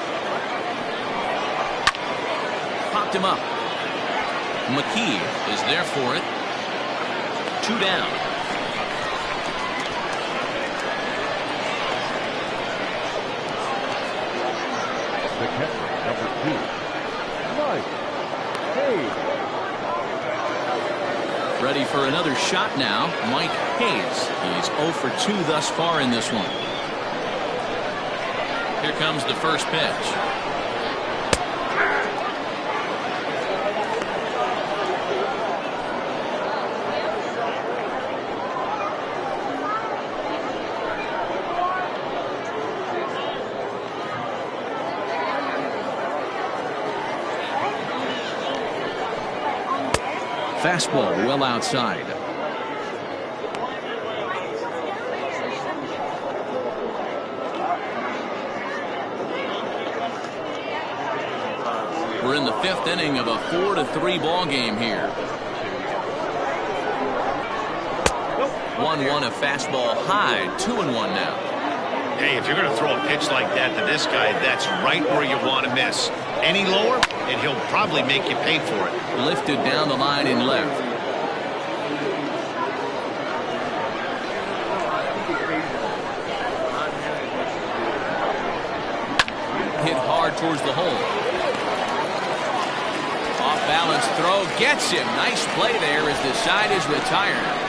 Popped him up. Mckee is there for it. 2 down. The catcher, number 2, Wright. Ready for another shot now, Mike Hayes. He's 0 for 2 thus far in this one. Here comes the first pitch. Fastball well outside. We're in the 5th inning of a 4-3 ball game here. 1-1 a fastball high. 2-1 now. Hey, if you're going to throw a pitch like that to this guy, that's right where you want to miss. Any lower, and he'll probably make you pay for it. Lifted down the line in left. Hit hard towards the hole. Off balance throw gets him. Nice play there as the side is retired.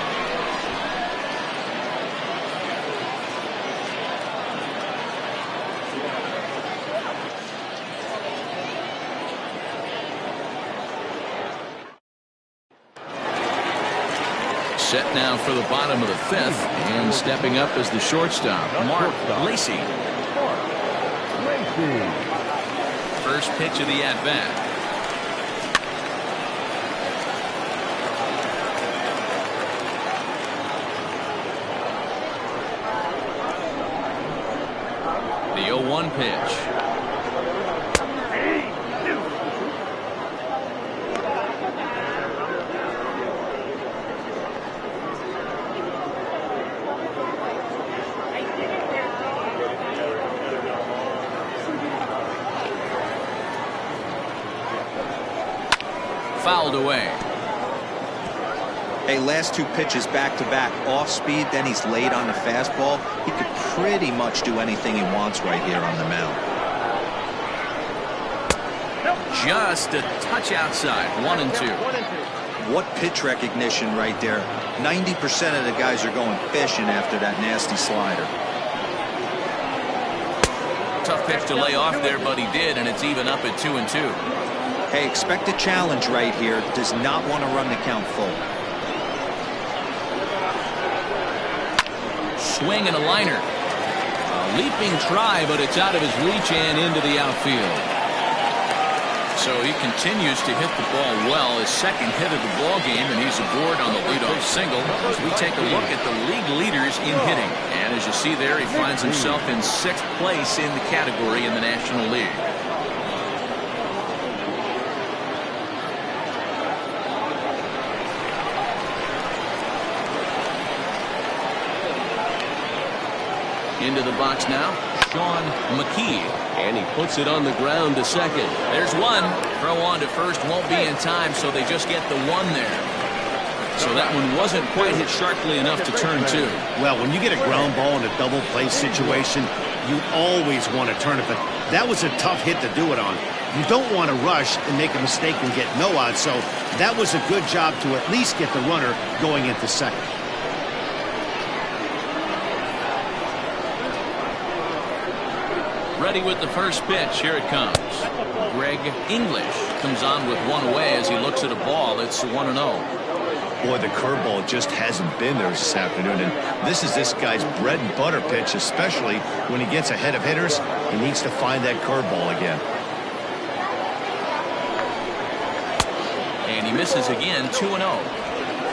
Set now for the bottom of the 5th, and stepping up as the shortstop, Mark Lacy. First pitch of the at-bat. The 0-1 pitch. Fouled away. Hey, last 2 pitches back-to-back off speed, then he's late on the fastball. He could pretty much do anything he wants right here on the mound. Just a touch outside. 1-2. What pitch recognition right there. 90% of the guys are going fishing after that nasty slider. Tough pitch to lay off there, but he did, and it's even up at 2-2. Hey, expect a challenge right here. Does not want to run the count full. Swing and a liner. A leaping try, but it's out of his reach and into the outfield. So he continues to hit the ball well. His 2nd hit of the ball game, and he's aboard on the leadoff single. As we take a look at the league leaders in hitting. And as you see there, he finds himself in 6th place in the category in the National League. Into the box now, Shawn Mckee, and he puts it on the ground to second. There's one. Throw on to first won't be in time, so they just get the 1 there. So that one wasn't quite hit sharply enough to turn 2. Well, when you get a ground ball in a double play situation, you always want to turn it, but that was a tough hit to do it on. You don't want to rush and make a mistake and get no out, so that was a good job to at least get the runner going into second. Ready with the first pitch. Here it comes. Greg English comes on with 1 away as he looks at a ball. It's 1-0. Boy, the curveball just hasn't been there this afternoon, and this is this guy's bread and butter pitch, especially when he gets ahead of hitters. He needs to find that curveball again. And he misses again. 2-0.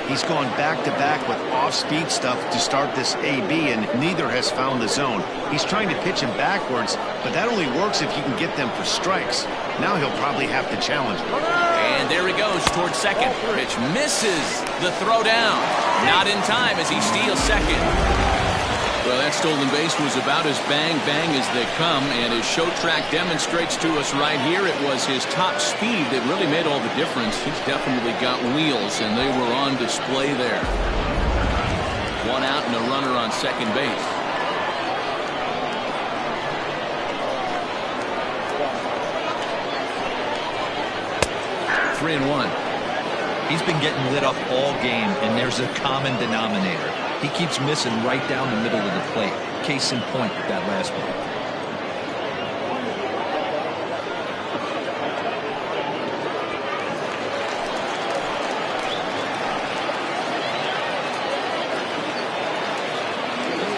He's gone back-to-back with off-speed stuff to start this AB, and neither has found the zone. He's trying to pitch him backwards, but that only works if you can get them for strikes. Now he'll probably have to challenge him. And there he goes towards second. Pitch misses the throw down. Not in time as he steals second. Well, that stolen base was about as bang-bang as they come, and his show track demonstrates to us right here it was his top speed that really made all the difference. He's definitely got wheels, and they were on display there. One out and a runner on second base. Three and one. He's been getting lit up all game, and there's a common denominator. He keeps missing right down the middle of the plate. Case in point with that last one.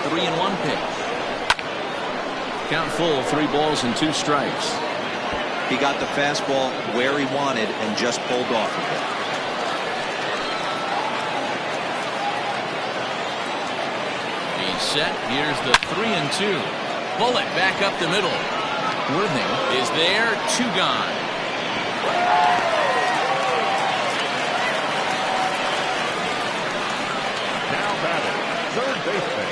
Three and one pitch. Count full, 3 balls and 2 strikes. He got the fastball where he wanted and just pulled off of it. Set. Here's the 3-2. Bullet back up the middle. Worthing is there. 2 gone. Now batting, third baseman,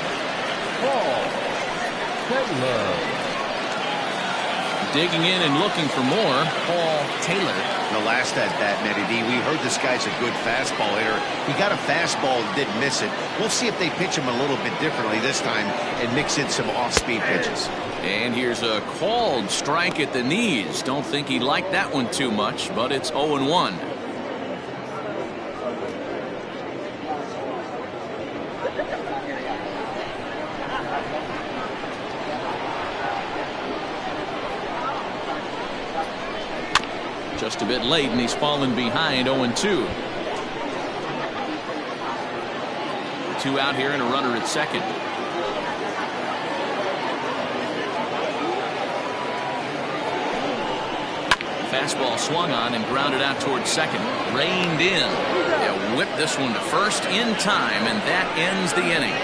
Paul Taylor. Digging in and looking for more. Paul Taylor. The last at-bat, Matty D, we heard this guy's a good fastball hitter. He got a fastball and didn't miss it. We'll see if they pitch him a little bit differently this time and mix in some off-speed pitches. And here's a called strike at the knees. Don't think he liked that one too much, but it's 0-1. Just a bit late, and he's fallen behind. 0-2. 2 out here and a runner at second. Fastball swung on and grounded out towards second. Reined in. Yeah, whipped this one to first in time, and that ends the inning.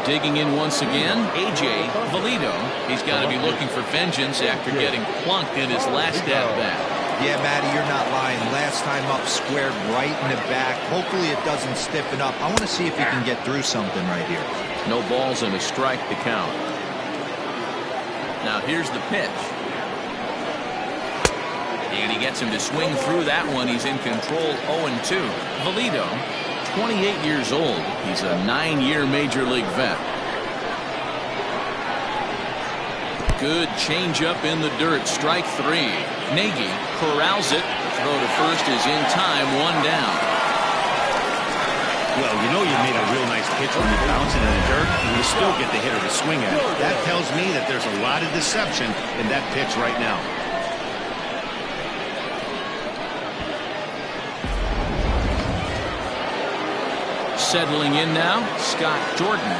Digging in once again, A.J. Bolito. He's got to be looking for vengeance after getting plunked in his last at-bat. Yeah, Matty, you're not lying. Last time up, squared right in the back. Hopefully it doesn't stiffen up. I want to see if he can get through something right here. No balls and a strike to count. Now here's the pitch. And he gets him to swing through that one. He's in control. 0-2. Bolito, 28 years old. He's a 9-year major league vet. Good changeup in the dirt. Strike 3. Nagy corrals it. The throw to first is in time. 1 down. Well, you know you made a real nice pitch when you bounce it in the dirt and you still get the hitter to swing at it. That tells me that there's a lot of deception in that pitch right now. Settling in now, Scott Jordan.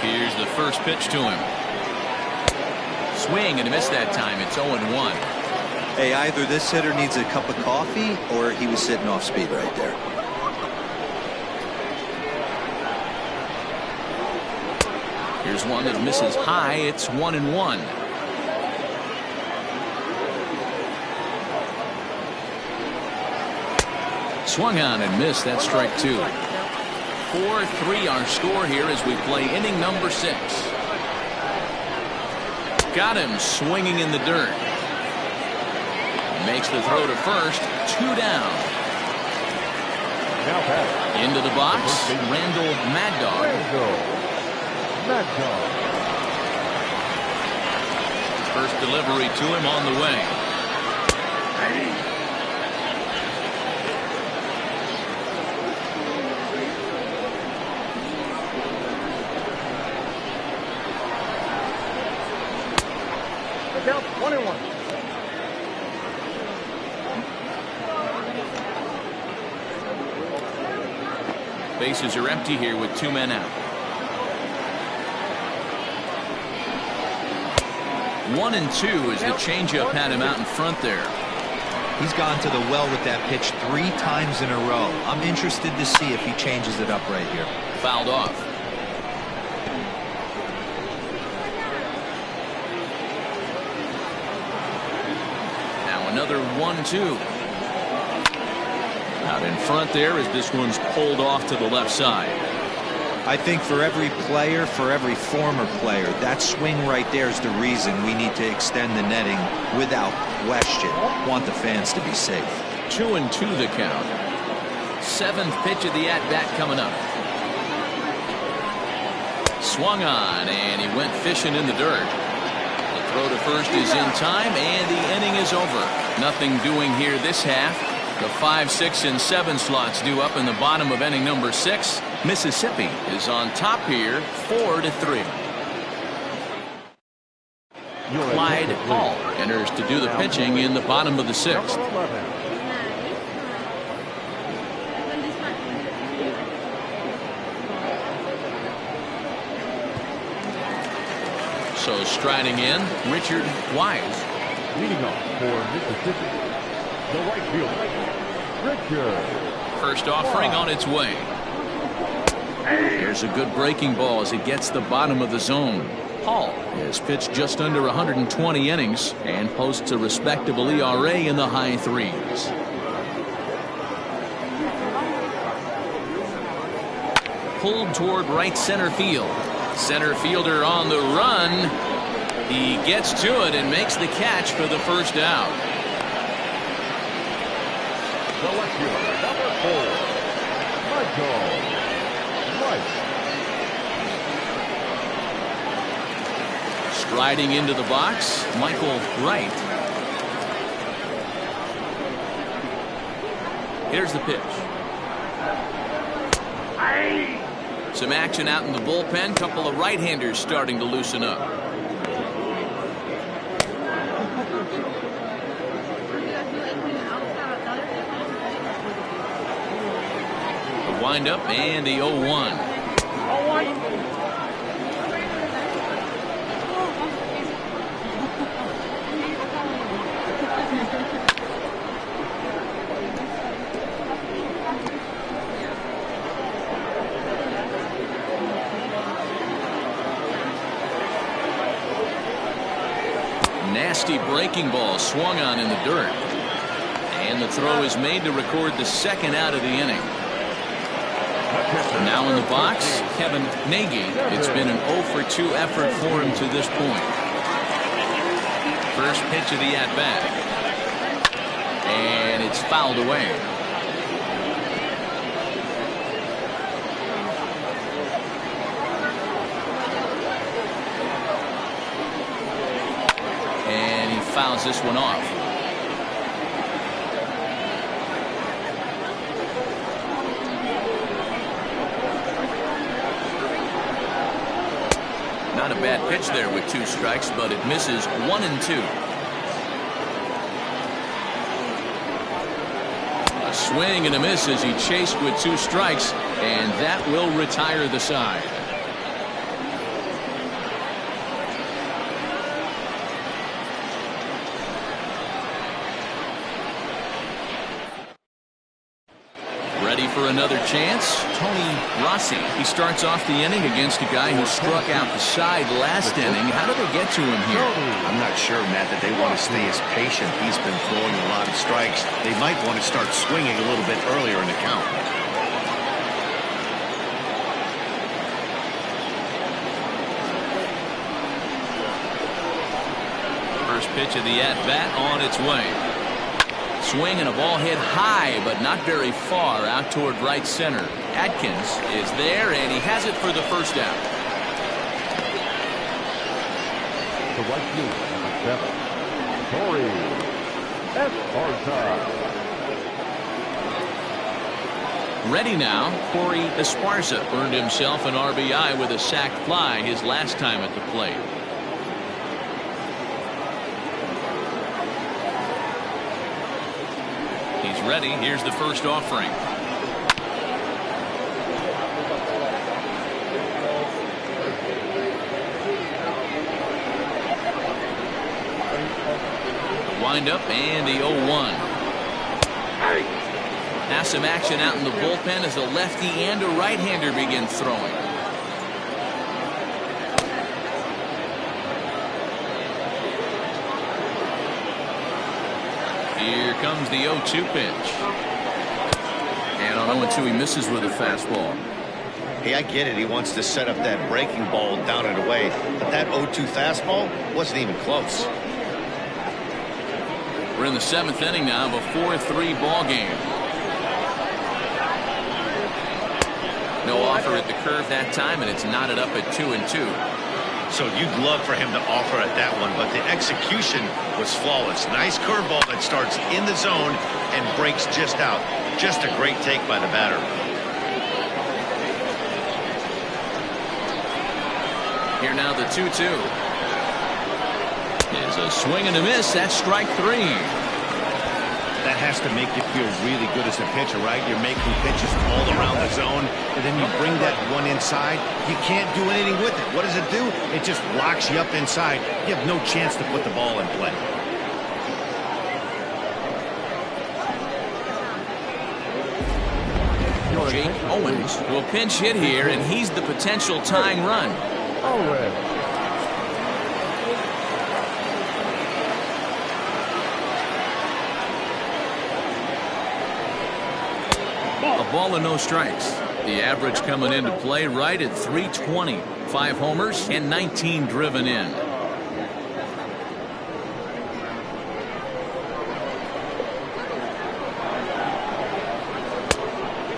Here's the first pitch to him. Swing and a miss that time. It's 0-1. Hey, either this hitter needs a cup of coffee or he was sitting off speed right there. Here's one that misses high. It's 1-1. Swung on and missed. That's strike 2. 4-3 our score here as we play inning number 6. Got him swinging in the dirt. Makes the throw to first. 2 down. Now back. Into the box, Randall Mad Dog. Mad Dog. First delivery to him on the way. Count 1-1. Bases are empty here with 2 men out. 1-2 as the changeup had him out in front there. He's gone to the well with that pitch 3 times in a row. I'm interested to see if he changes it up right here. Fouled off. Now another 1-2. Out in front there as this one's pulled off to the left side. I think for every player, for every former player, that swing right there is the reason we need to extend the netting without question. Want the fans to be safe. 2-2 the count. 7th pitch of the at-bat coming up. Swung on, and he went fishing in the dirt. The throw to first is in time, and the inning is over. Nothing doing here this half. The 5, 6, and 7 slots due up in the bottom of inning number 6. Mississippi is on top here, 4-3. Clyde Hall enters to do the pitching in the bottom of the 6th. So striding in, Richard Wise. Leading off for Mississippi, the right fielder, Richard. First offering on its way. There's a good breaking ball as it gets the bottom of the zone. Hall has pitched just under 120 innings and posts a respectable ERA in the high 3s. Pulled toward right center field. Center fielder on the run. He gets to it and makes the catch for the first out. The left fielder, number 4, Wright. Striding into the box, Michael Wright. Here's the pitch. Some action out in the bullpen. Couple of right-handers starting to loosen up. The windup and the 0-1. Nasty breaking ball swung on in the dirt. And the throw is made to record the second out of the inning. Now in the box, Kevin Nagy. It's been an 0-for-2 effort for him to this point. First pitch of the at-bat. And it's fouled away. And he fouls this one off. Not a bad pitch there with 2 strikes, but it misses 1-2. A swing and a miss as he chased with 2 strikes, and that will retire the side. Ready for another chance? Tony Rossi. He starts off the inning against a guy who struck out the side last inning. How do they get to him here? I'm not sure, Matt, that they want to stay as patient. He's been throwing a lot of strikes. They might want to start swinging a little bit earlier in the count. First pitch of the at-bat on its way. Swing and a ball hit high, but not very far out toward right center. Atkins is there, and he has it for the first out. The right fielder, number 7, Cory Esparza. Ready now, Cory Esparza earned himself an RBI with a sac fly his last time at the plate. He's ready. Here's the first offering. Wind up and the 0-1. Now some action out in the bullpen as a lefty and a right-hander begin throwing. Here comes the 0-2 pitch. And on 0-2 he misses with a fastball. Hey, I get it. He wants to set up that breaking ball down and away. But that 0-2 fastball wasn't even close. We're in the 7th inning now of a 4-3 ball game. No offer at the curve that time, and it's knotted up at 2-2. So you'd love for him to offer at that one, but the execution was flawless. Nice curveball that starts in the zone and breaks just out. Just a great take by the batter. Here now the 2-2. Is a swing and a miss. That's strike 3. That has to make you feel really good as a pitcher, right? You're making pitches all around the zone, and then you bring that one inside. You can't do anything with it. What does it do? It just locks you up inside. You have no chance to put the ball in play. Jake Owens will pinch hit here, and he's the potential tying run. A ball and no strikes. The average coming into play right at 320. 5 homers and 19 driven in.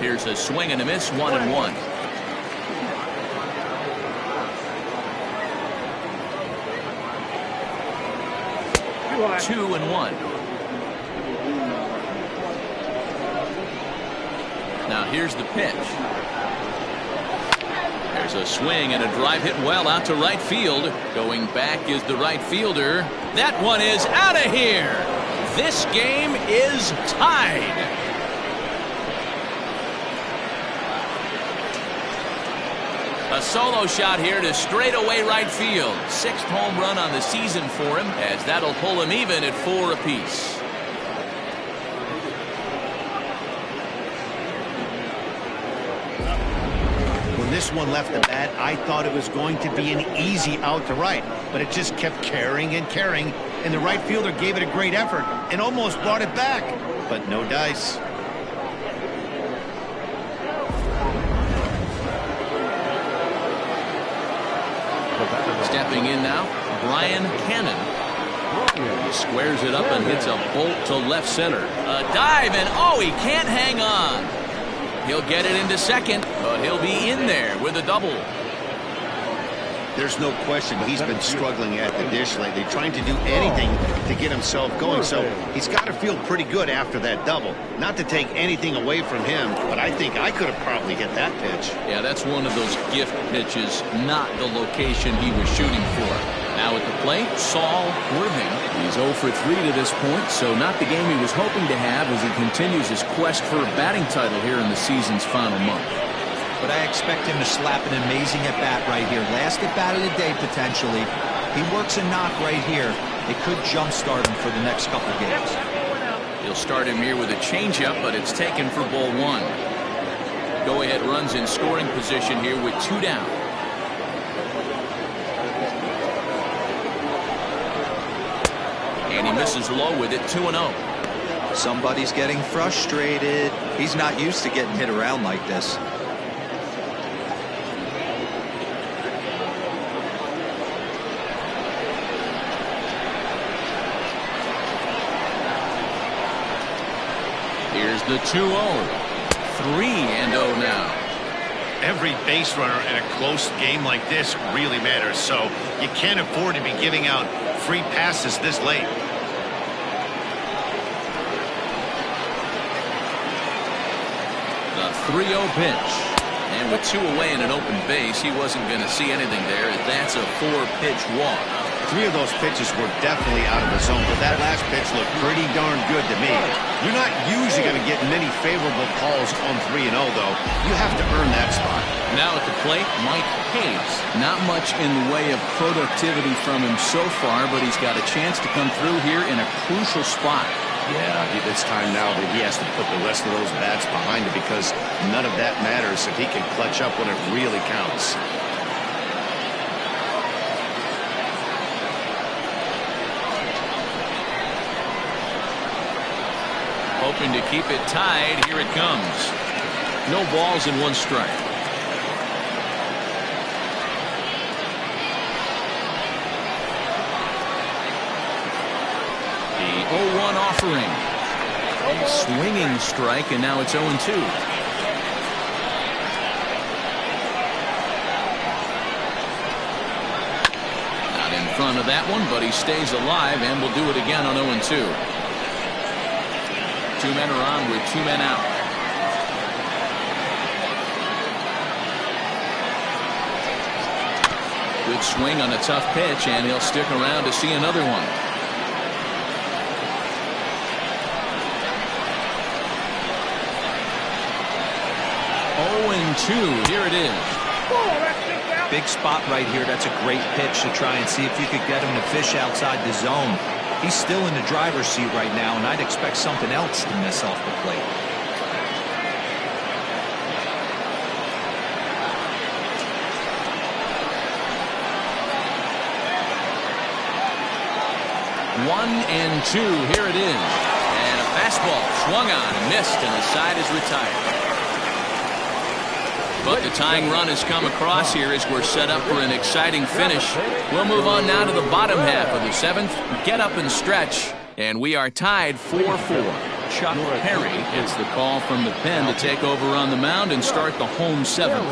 Here's a swing and a miss, 1-1. Two and one. Now here's the pitch. There's a swing and a drive hit well out to right field. Going back is the right fielder. That one is out of here. This game is tied. A solo shot here to straightaway right field. 6th home run on the season for him, as that'll pull him even at 4 apiece. When this one left the bat, I thought it was going to be an easy out to right, but it just kept carrying and carrying, and the right fielder gave it a great effort and almost brought it back, but no dice. Stepping in now, Brian Cannon. He squares it up and hits a bolt to left center. A dive, and oh, he can't hang on. He'll get it into second, but he'll be in there with a double. There's no question he's been struggling at the dish lately, trying to do anything to get himself going. So he's got to feel pretty good after that double. Not to take anything away from him, but I think I could have probably hit that pitch. Yeah, that's one of those gift pitches, not the location he was shooting for. Now at the plate, Saul Worthing. He's 0 for 3 to this point, so not the game he was hoping to have as he continues his quest for a batting title here in the season's final month. But I expect him to slap an amazing at-bat right here. Last at-bat of the day, potentially. He works a knock right here. It could jumpstart him for the next couple games. He'll start him here with a changeup, but it's taken for ball 1. Go-ahead runs in scoring position here with 2 down. And he misses low with it, 2-0. Somebody's getting frustrated. He's not used to getting hit around like this. Here's the 2-0. 3-0 now. Every base runner in a close game like this really matters, so you can't afford to be giving out free passes this late. The 3-0 pitch. And with 2 away and an open base, he wasn't going to see anything there. That's a 4-pitch walk. 3 of those pitches were definitely out of the zone, but that last pitch looked pretty darn good to me. You're not usually going to get many favorable calls on 3-0, though. You have to earn that spot. Now at the plate, Mike Hayes. Not much in the way of productivity from him so far, but he's got a chance to come through here in a crucial spot. Yeah, it's time now that he has to put the rest of those bats behind it, because none of that matters if he can clutch up when it really counts. Hoping to keep it tied. Here it comes. No balls and 1 strike. The 0-1 offering. A swinging strike, and now it's 0-2. Not in front of that one, but he stays alive and will do it again on 0-2. 2 men are on with 2 men out. Good swing on a tough pitch, and he'll stick around to see another one. Oh, 2. Here it is. Big spot right here. That's a great pitch to try and see if you could get him to fish outside the zone. He's still in the driver's seat right now, and I'd expect something else to miss off the plate. One and 2. Here it is. And a fastball swung on, missed, and the side is retired. But the tying run has come across here as we're set up for an exciting finish. We'll move on now to the bottom half of the 7th. Get up and stretch. And we are tied 4-4. Chuck Perry gets the call from the pen to take over on the mound and start the home 7th.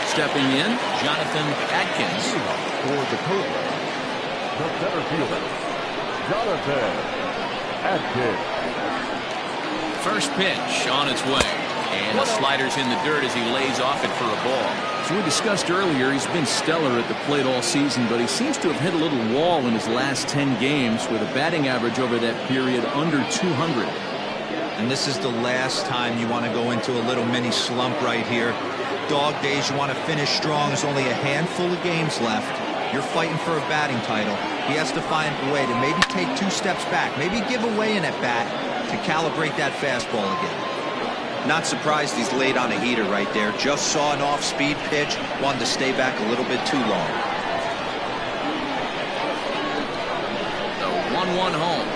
Stepping in, Jonathan Atkins. For the Cobras, the center fielder, Jonathan Atkins. First pitch on its way. And the slider's in the dirt as he lays off it for a ball. As we discussed earlier, he's been stellar at the plate all season, but he seems to have hit a little wall in his last 10 games with a batting average over that period under 200. And this is the last time you want to go into a little mini slump right here. Dog days, you want to finish strong. There's only a handful of games left. You're fighting for a batting title. He has to find a way to maybe take 2 steps back, maybe give away an at-bat to calibrate that fastball again. Not surprised he's laid on a heater right there. Just saw an off-speed pitch, wanted to stay back a little bit too long. The 1-1 home.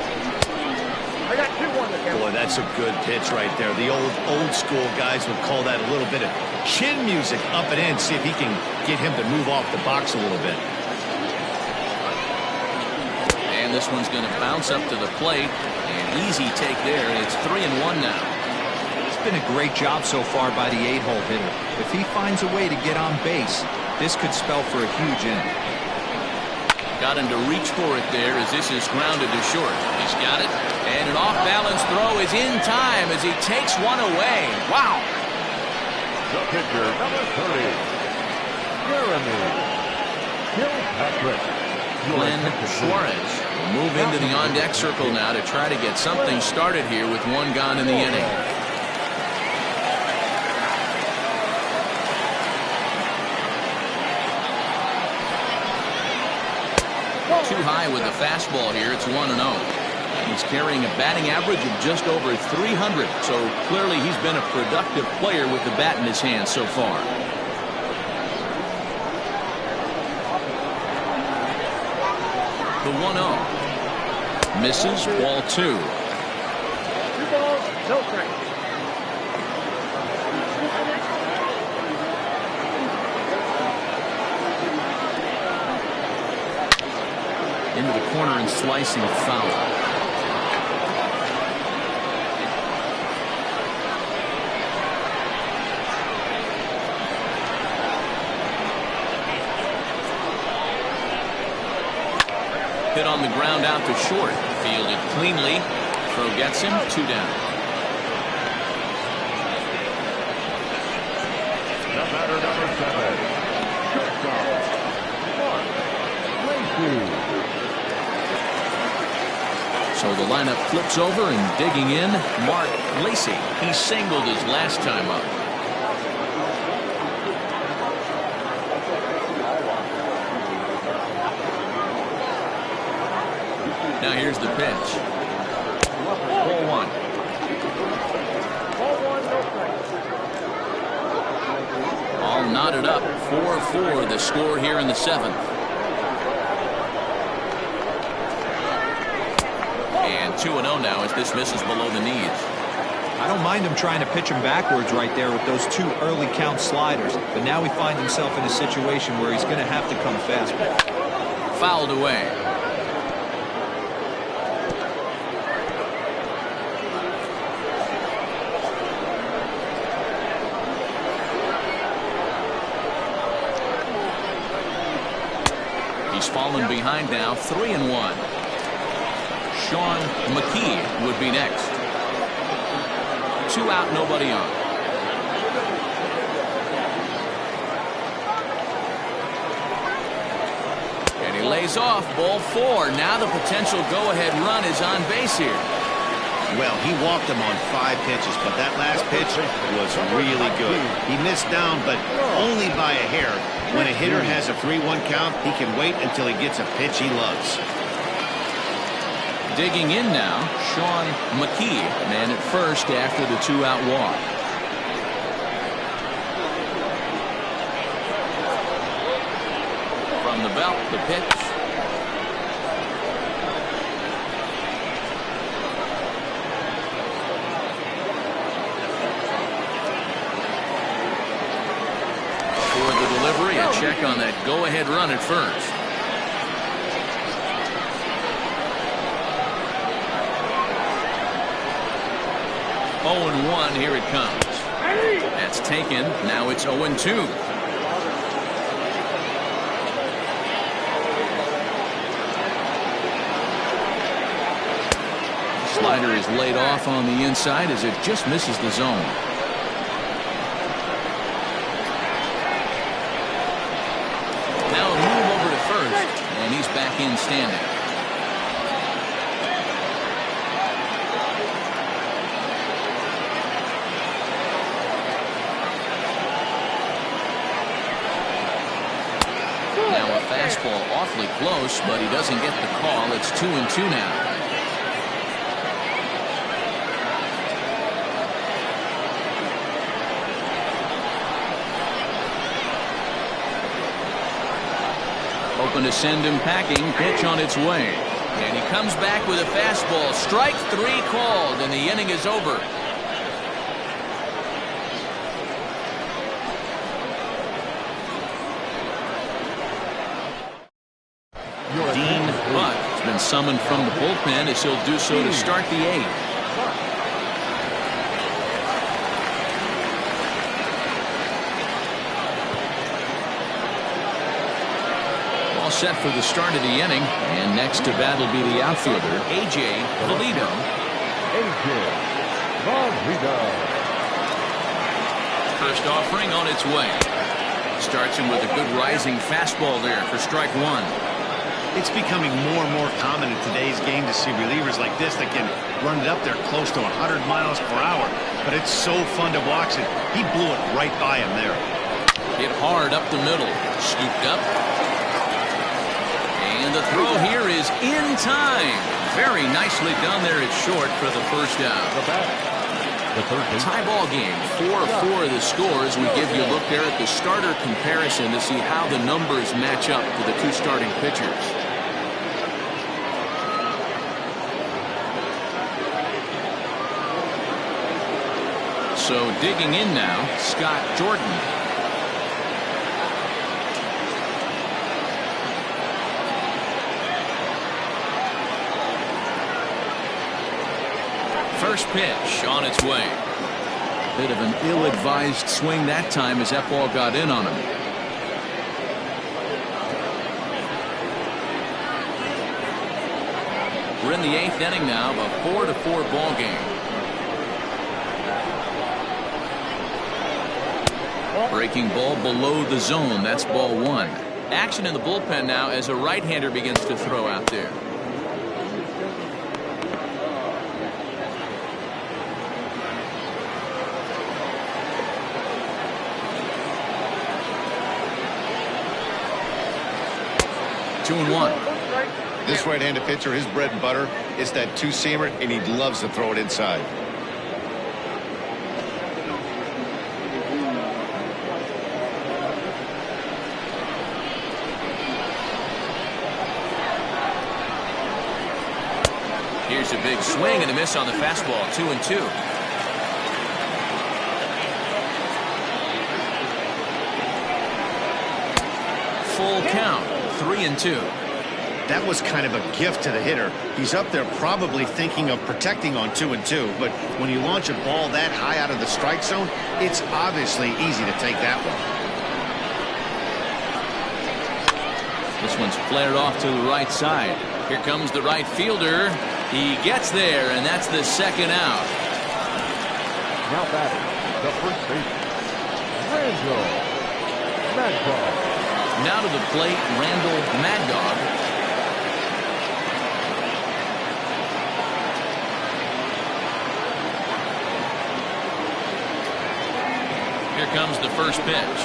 I got 2-1 to count. Boy, that's a good pitch right there. The old school guys would call that a little bit of chin music up and in. See if he can get him to move off the box a little bit. And this one's going to bounce up to the plate. An easy take there, and it's 3-1 now. Been a great job so far by the 8-hole hitter. If he finds a way to get on base, this could spell for a huge inning. Got him to reach for it there as this is grounded to short. He's got it, and an off-balance throw is in time as he takes one away. Wow! The pitcher, number 30, Jeremy Kilpatrick. Glenn Suarez will move into the on-deck circle now to try to get something started here with 1 gone in the inning. Too high with the fastball here. It's 1-0. He's carrying a batting average of just over 300, so clearly he's been a productive player with the bat in his hand so far. The 1-0. Misses, ball 2. 2 balls, no strikes. Into the corner and slicing foul. Hit on the ground out to short. Fielded cleanly. Throw gets him. 2 down. The batter, number 7, shortstop, Lacy. So the lineup flips over and digging in, Mark Lacy. He singled his last time up. here's the pitch. Ball one. Ball one, no strikes. All knotted up. 4-4 the score here in the 7th. And 2-0 now as this misses below the knees. I don't mind him trying to pitch him backwards right there with those 2 early count sliders, but now he finds himself in a situation where he's going to have to come fastball. Fouled away. He's fallen behind now, 3-1. Shawn Mckee would be next. 2 out, nobody on. And he lays off. Ball 4. Now the potential go-ahead run is on base here. Well, he walked him on 5 pitches, but that last pitch was really good. He missed down, but only by a hair. When a hitter has a 3-1 count, he can wait until he gets a pitch he loves. Digging in now, Shawn Mckee, man at first after the 2-out walk. From the belt, the pitch. For the delivery, a check on that go-ahead run at first. 0-1, here it comes. That's taken. Now it's 0-2. Slider is laid off on the inside as it just misses the zone. Now a move over to first, and he's back in standing. Fastball awfully close, but he doesn't get the call. It's 2-2 now. Hoping to send him packing. Pitch on its way. And he comes back with a fastball. Strike 3 called, and the inning is over. Summoned from the bullpen as he'll do so to start the 8th. All set for the start of the inning, and next to bat will be the outfielder Bolito. First offering on its way. Starts him with a good rising fastball there for strike 1. It's becoming more and more common in today's game to see relievers like this that can run it up there close to 100 miles per hour. But it's so fun to watch it. He blew it right by him there. Hit hard up the middle. Scooped up. And the throw here is in time. Very nicely done there at short for the first out. Tie ball game. 4-4 the score as we give you a look there at the starter comparison to see how the numbers match up for the 2 starting pitchers. So digging in now, Scott Jordan. First pitch on its way. Bit of an ill-advised swing that time as that ball got in on him. We're in the 8th inning now of a 4-4 ball game. Breaking ball below the zone. That's ball 1. Action in the bullpen now as a right-hander begins to throw out there. Two and 1. This right-handed pitcher, his bread and butter is that two-seamer, and he loves to throw it inside. Here's a big swing and a miss on the fastball. 2-2. Full count. 3-2. That was kind of a gift to the hitter. He's up there probably thinking of protecting on 2-2, but when you launch a ball that high out of the strike zone, it's obviously easy to take that one. This one's flared off to the right side. Here comes the right fielder. He gets there, and that's the second out. Now batting, the first baseman, Randall Mad Dog. Now to the plate, Randall Mad Dog. Here comes the first pitch.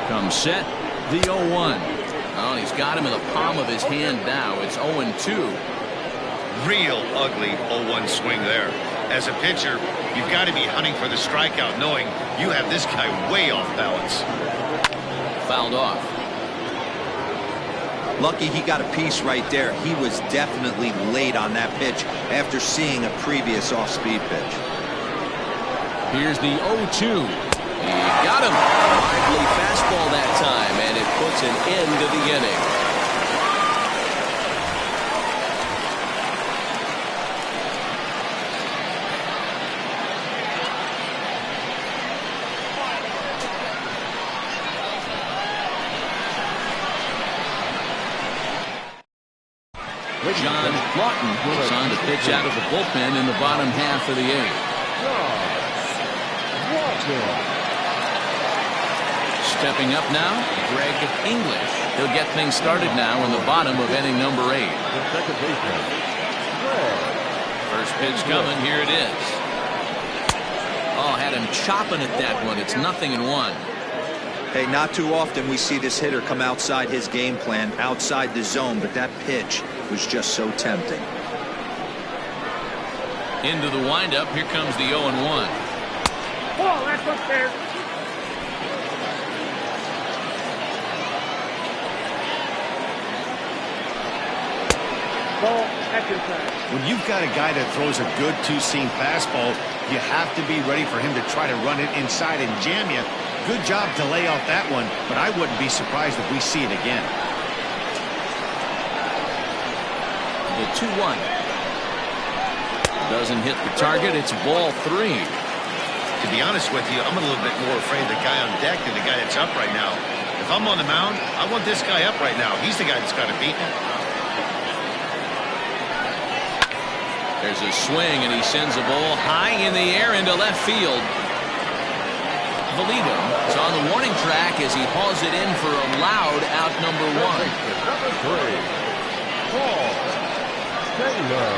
Comes set, the 0-1. Oh, he's got him in the palm of his hand now. It's 0-2. Real ugly 0-1 swing there. As a pitcher, you've got to be hunting for the strikeout, knowing you have this guy way off balance. Fouled off. Lucky he got a piece right there. He was definitely late on that pitch after seeing a previous off-speed pitch. Here's the 0-2. He got him. Lively fastball that time, and it puts an end to the inning. John Lawton was on to pitch out of the bullpen in the bottom half of the eighth. Stepping up now, Greg English. He'll get things started now in the bottom of inning number 8. First pitch coming. Here it is. Oh, had him chopping at that one. It's 0-1. Hey, not too often we see this hitter come outside his game plan, outside the zone, but that pitch was just so tempting. Into the windup. Here comes the 0-1. Ball, that's upstairs. Ball, that's inside. When you've got a guy that throws a good two-seam fastball, you have to be ready for him to try to run it inside and jam you. Good job to lay off that one, but I wouldn't be surprised if we see it again. The 2-1. Doesn't hit the target. It's ball 3. To be honest with you, I'm a little bit more afraid of the guy on deck than the guy that's up right now. If I'm on the mound, I want this guy up right now. He's the guy that's got to beat me. There's a swing, and he sends a ball high in the air into left field. Bolito is on the warning track as he hauls it in for a loud out number 1. Number 3, Paul Taylor.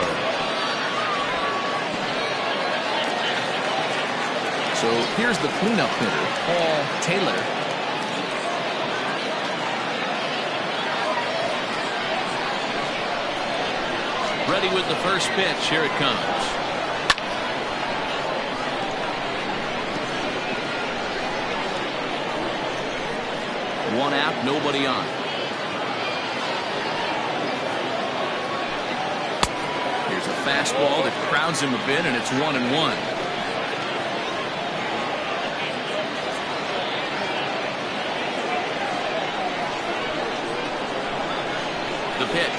So here's the cleanup hitter, Paul Taylor. Ready with the first pitch. Here it comes. One out, nobody on. Here's a fastball that crowds him a bit, and it's 1-1. The pitch.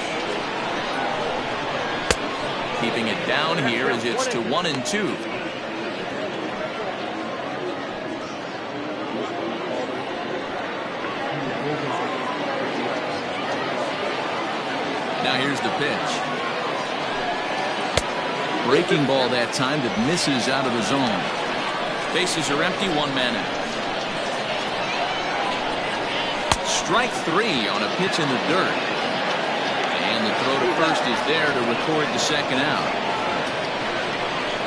Keeping it down here as it's to 1-2. Now here's the pitch. Breaking ball that time that misses out of the zone. Bases are empty, 1 man out. Strike 3 on a pitch in the dirt. And the throw to first is there to record the second out.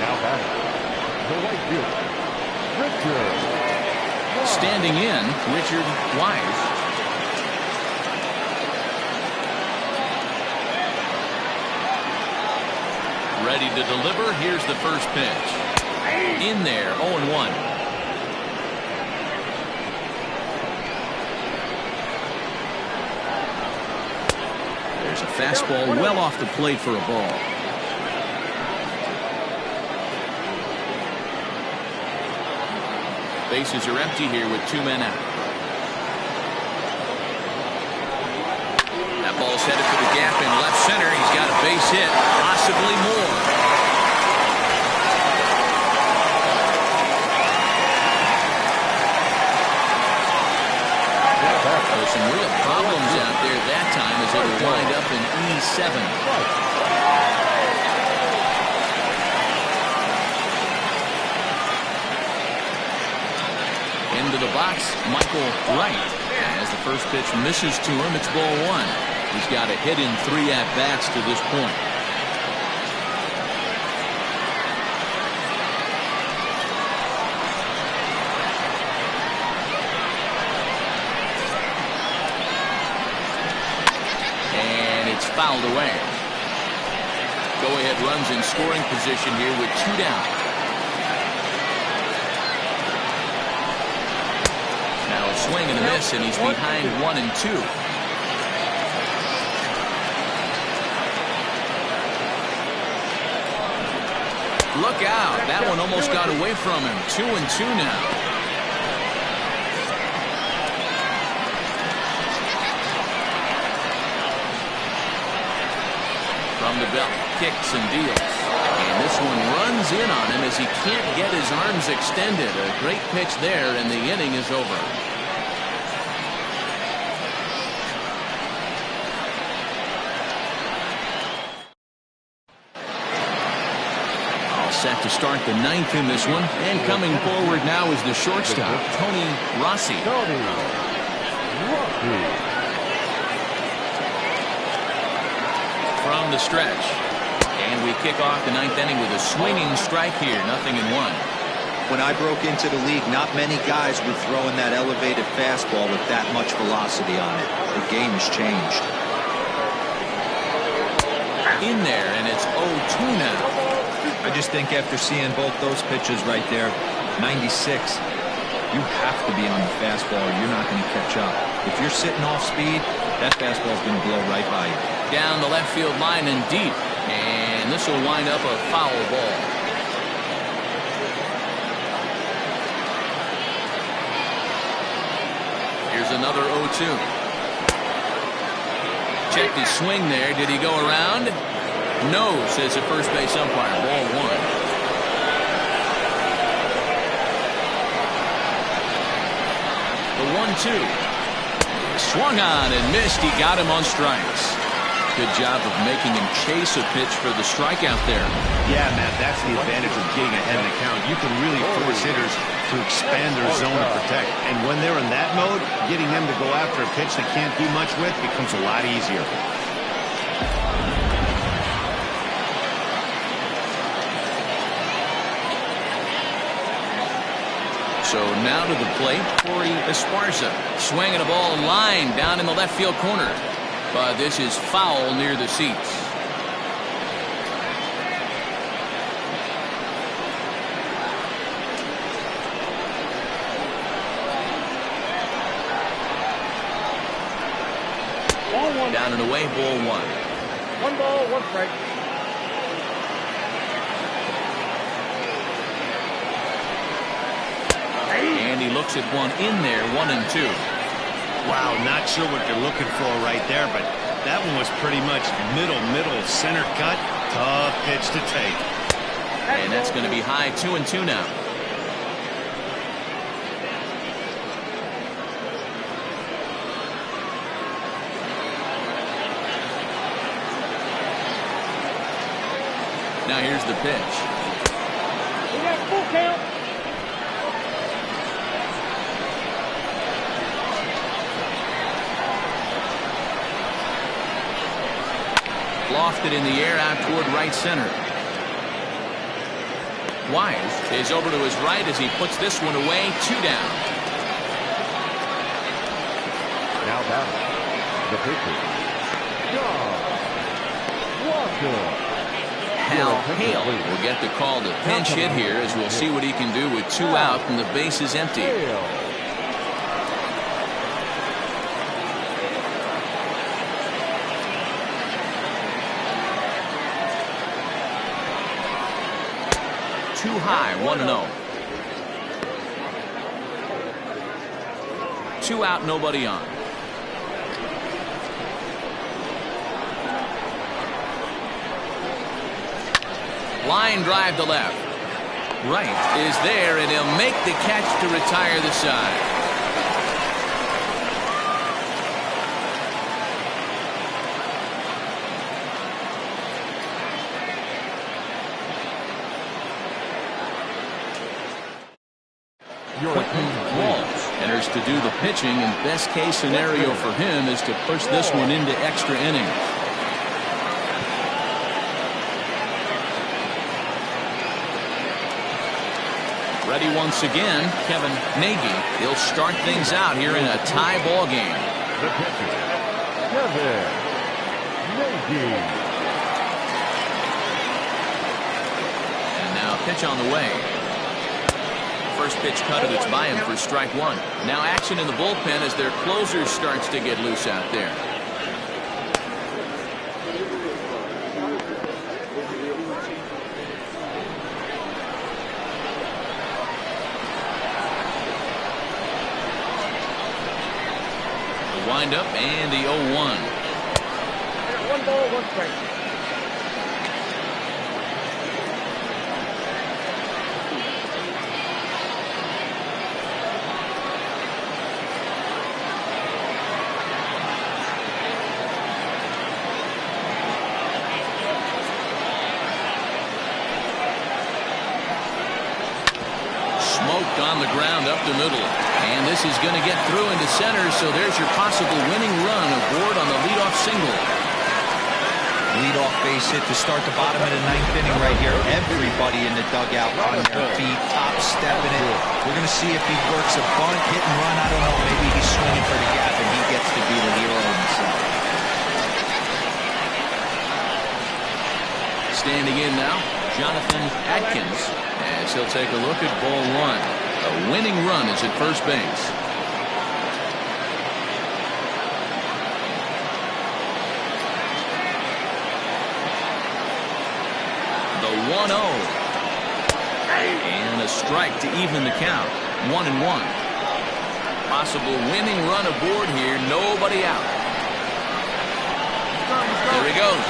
Now The right fielder, Richard. Standing in, Richard Wise. Ready to deliver. Here's the first pitch. In there, 0-1. There's a fastball well off the plate for a ball. Bases are empty here with 2 men out. That ball's headed for the gap in left center. He's got a base hit, possibly more. There's some real problems out there that time as it'll wind up in E7. Into the box, Michael Wright. As the first pitch misses to him, it's ball 1. He's got a hit in 3 at-bats to this point. And it's fouled away. Go-ahead runs in scoring position here with 2 down. Swing and a miss, and he's behind 1-2. Look out. That one almost got away from him. 2-2 now. From the belt, kicks and deals. And this one runs in on him as he can't get his arms extended. A great pitch there, and the inning is over. Set to start the 9th in this one, and coming forward now is the shortstop, Tony Rossi. From the stretch, and we kick off the 9th inning with a swinging strike here, 0-1. When I broke into the league, not many guys were throwing that elevated fastball with that much velocity on it. The game has changed. In there, and it's 0-2 now. I just think after seeing both those pitches right there, 96, you have to be on the fastball or you're not going to catch up. If you're sitting off speed, that fastball is going to blow right by you. Down the left field line and deep, and this will wind up a foul ball. Here's another 0-2. Checked his swing there. Did he go around? No, says the first base umpire. Ball 1. The 1-2. Swung on and missed. He got him on strikes. Good job of making him chase a pitch for the strikeout there. Yeah, Matt, that's the advantage of getting ahead in the count. You can really force hitters to expand their zone to protect. And when they're in that mode, getting them to go after a pitch they can't do much with becomes a lot easier. So now to the plate, Cory Esparza. Swinging a ball line down in the left field corner. But this is foul near the seats. Down and away, ball 1. 1 ball, 1 strike. And he looks at one in there, 1-2. Wow, not sure what they're looking for right there, but that one was pretty much middle center cut. Tough pitch to take. And that's going to be high, 2-2 now. Now here's the pitch. We got full count. Lofted in the air out toward right center. Wise is over to his right as he puts this one away. 2 down. Now batting, the pitcher, Shawn Mckee. Hal Hale will get the call to pinch hit here, as we'll see what he can do with 2 out and the base is empty. Too high, 1-0. 2 out, nobody on. Line drive to left. Wright is there, and he'll make the catch to retire the side. Walls enters to do the pitching, and best case scenario for him is to push this one into extra innings. Ready once again, Kevin Nagy. He'll start things out here in a tie ball game. The pitcher, Kevin Nagy. And now pitch on the way. First pitch cut it, it's by him for strike 1. Now action in the bullpen as their closer starts to get loose out there. The windup and the 0-1. 1 ball, 1 strike. On the ground up the middle, and this is going to get through into center, so there's your possible winning run aboard on the leadoff single. Leadoff base hit to start the bottom of the 9th inning right here. Everybody in the dugout on their feet, top stepping it. We're going to see if he works a bunt, hit and run. I don't know, maybe he's swinging for the gap and he gets to be the hero himself. Standing in now, Jonathan Atkins, as he'll take a look at ball 1. A winning run is at first base. The 1-0. And a strike to even the count. 1-1. Possible winning run aboard here. Nobody out. There he goes.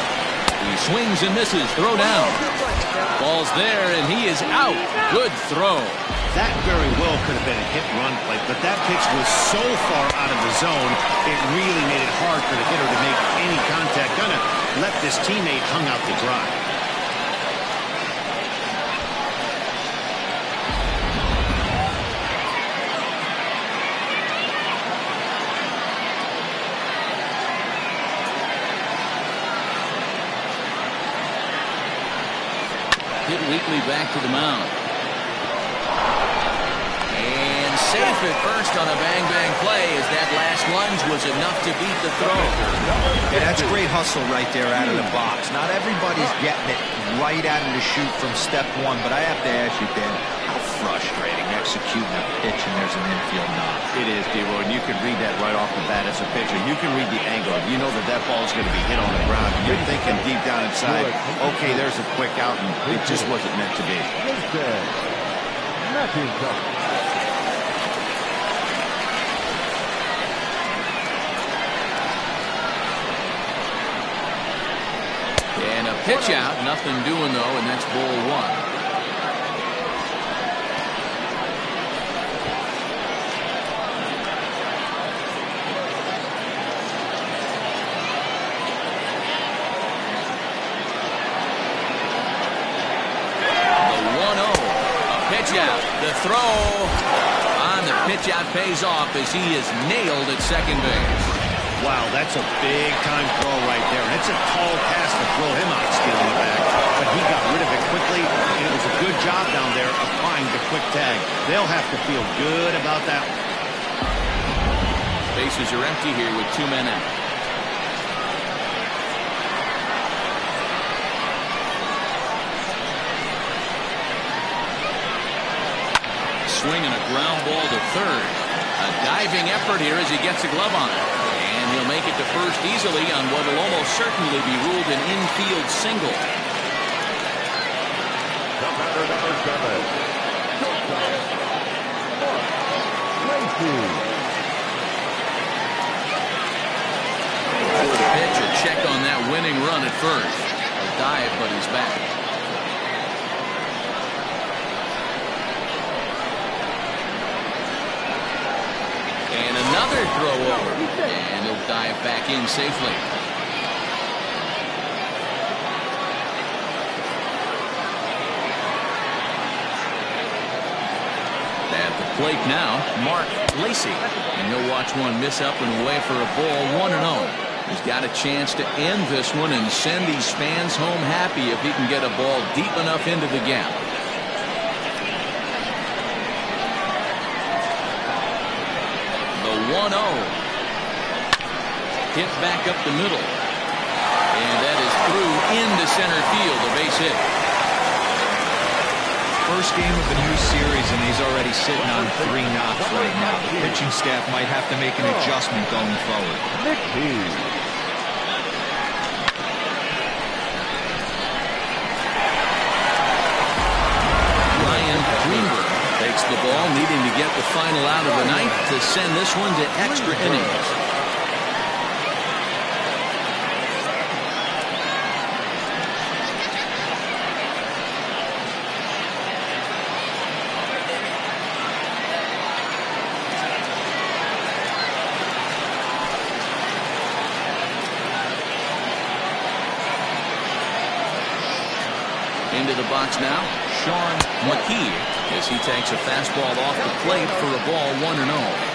He swings and misses. Throw down. Ball's there, and he is out. Good throw. That very well could have been a hit-run play, but that pitch was so far out of the zone, it really made it hard for the hitter to make any contact. Kind of left his teammate hung out to dry. Hit weakly back to the mound. Safe at first on a bang-bang play, as that last lunge was enough to beat the throw. Yeah, that's great hustle right there out of the box. Not everybody's getting it right out of the chute from step 1, but I have to ask you, Dan, how frustrating executing a pitch and there's an infield knock. It is, D-Roy, and you can read that right off the bat as a pitcher. You can read the angle. You know that that ball is going to be hit on the ground. And you're thinking deep down inside, okay, there's a quick out, and it just wasn't meant to be. And a pitch out, nothing doing though, and that's ball 1. Out. The throw on the pitch out pays off as he is nailed at second base. Wow, that's a big-time throw right there. And it's a tall pass to throw him out stealing the bag. But he got rid of it quickly, and it was a good job down quick tag. They'll have to feel good about that one. Bases are empty here with 2 men out. Swinging a ground ball to third. A diving effort here as he gets a glove on it. And he'll make it to first easily on what will almost certainly be ruled an infield single. The batter, number 7. Lacy. For the pitch, a check on that winning run at first. A dive, but he's back. And another throw over. And he'll dive back in safely. At the plate now, Lacy. And he'll watch one miss up and away for a ball, 1-0. He's got a chance to end this one and send these fans home happy if he can get a ball deep enough into the gap. The 1-0. Hit back up the middle. And that is through into center field, a base hit. First game of a new series, and he's already sitting on 3 knocks right now. The pitching staff might have to make an adjustment going forward. Greenberg takes the ball, needing to get the final out of the ninth to send this one to extra innings. Into the box now, Shawn Mckee, as he takes a fastball off the plate for a ball, 1-0.